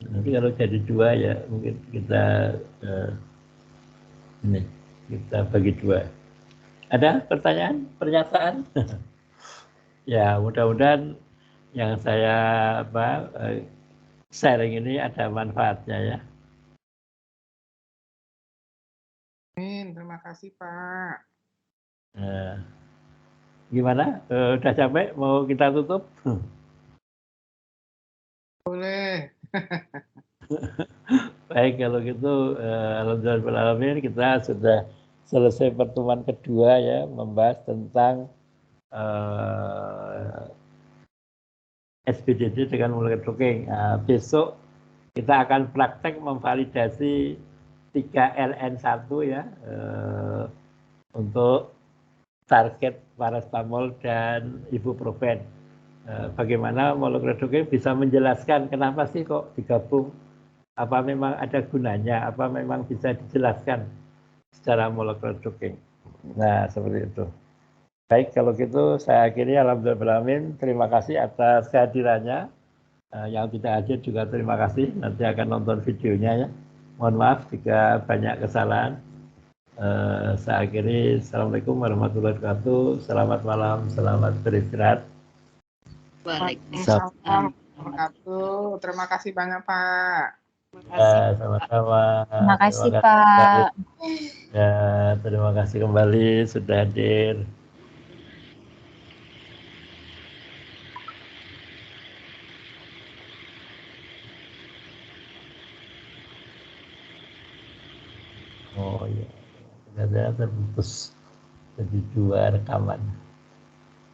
Nanti kalau jadi 2 ya mungkin kita kita bagi 2. Ada pertanyaan, pernyataan? Ya mudah-mudahan yang saya sharing ini ada manfaatnya ya. Amin, terima kasih Pak. Gimana? Udah capek? Mau kita tutup? Boleh. Baik, kalau gitu alhamdulillah kita sudah selesai pertemuan kedua ya, membahas tentang SPDD dengan molekul tracking. Besok kita akan praktek memvalidasi 3LN1 ya untuk target paracetamol dan ibuprofen. Bagaimana molekul tracking bisa menjelaskan kenapa sih kok digabung? Apa memang ada gunanya? Apa memang bisa dijelaskan secara molekul tracking? Nah, seperti itu. Baik, kalau gitu saya akhiri alhamdulillah. Terima kasih atas kehadirannya. Yang tidak hadir juga terima kasih. Nanti akan nonton videonya ya. Mohon maaf jika banyak kesalahan. Saya akhiri. Assalamualaikum warahmatullahi wabarakatuh. Selamat malam, selamat beristirahat. Waalaikumsalam warahmatullahi wabarakatuh. Terima kasih banyak Pak. Ya, sama-sama. Terima kasih Pak. Ya, terima kasih kembali sudah hadir. Oh iya, ternyata terputus jadi 2 rekaman.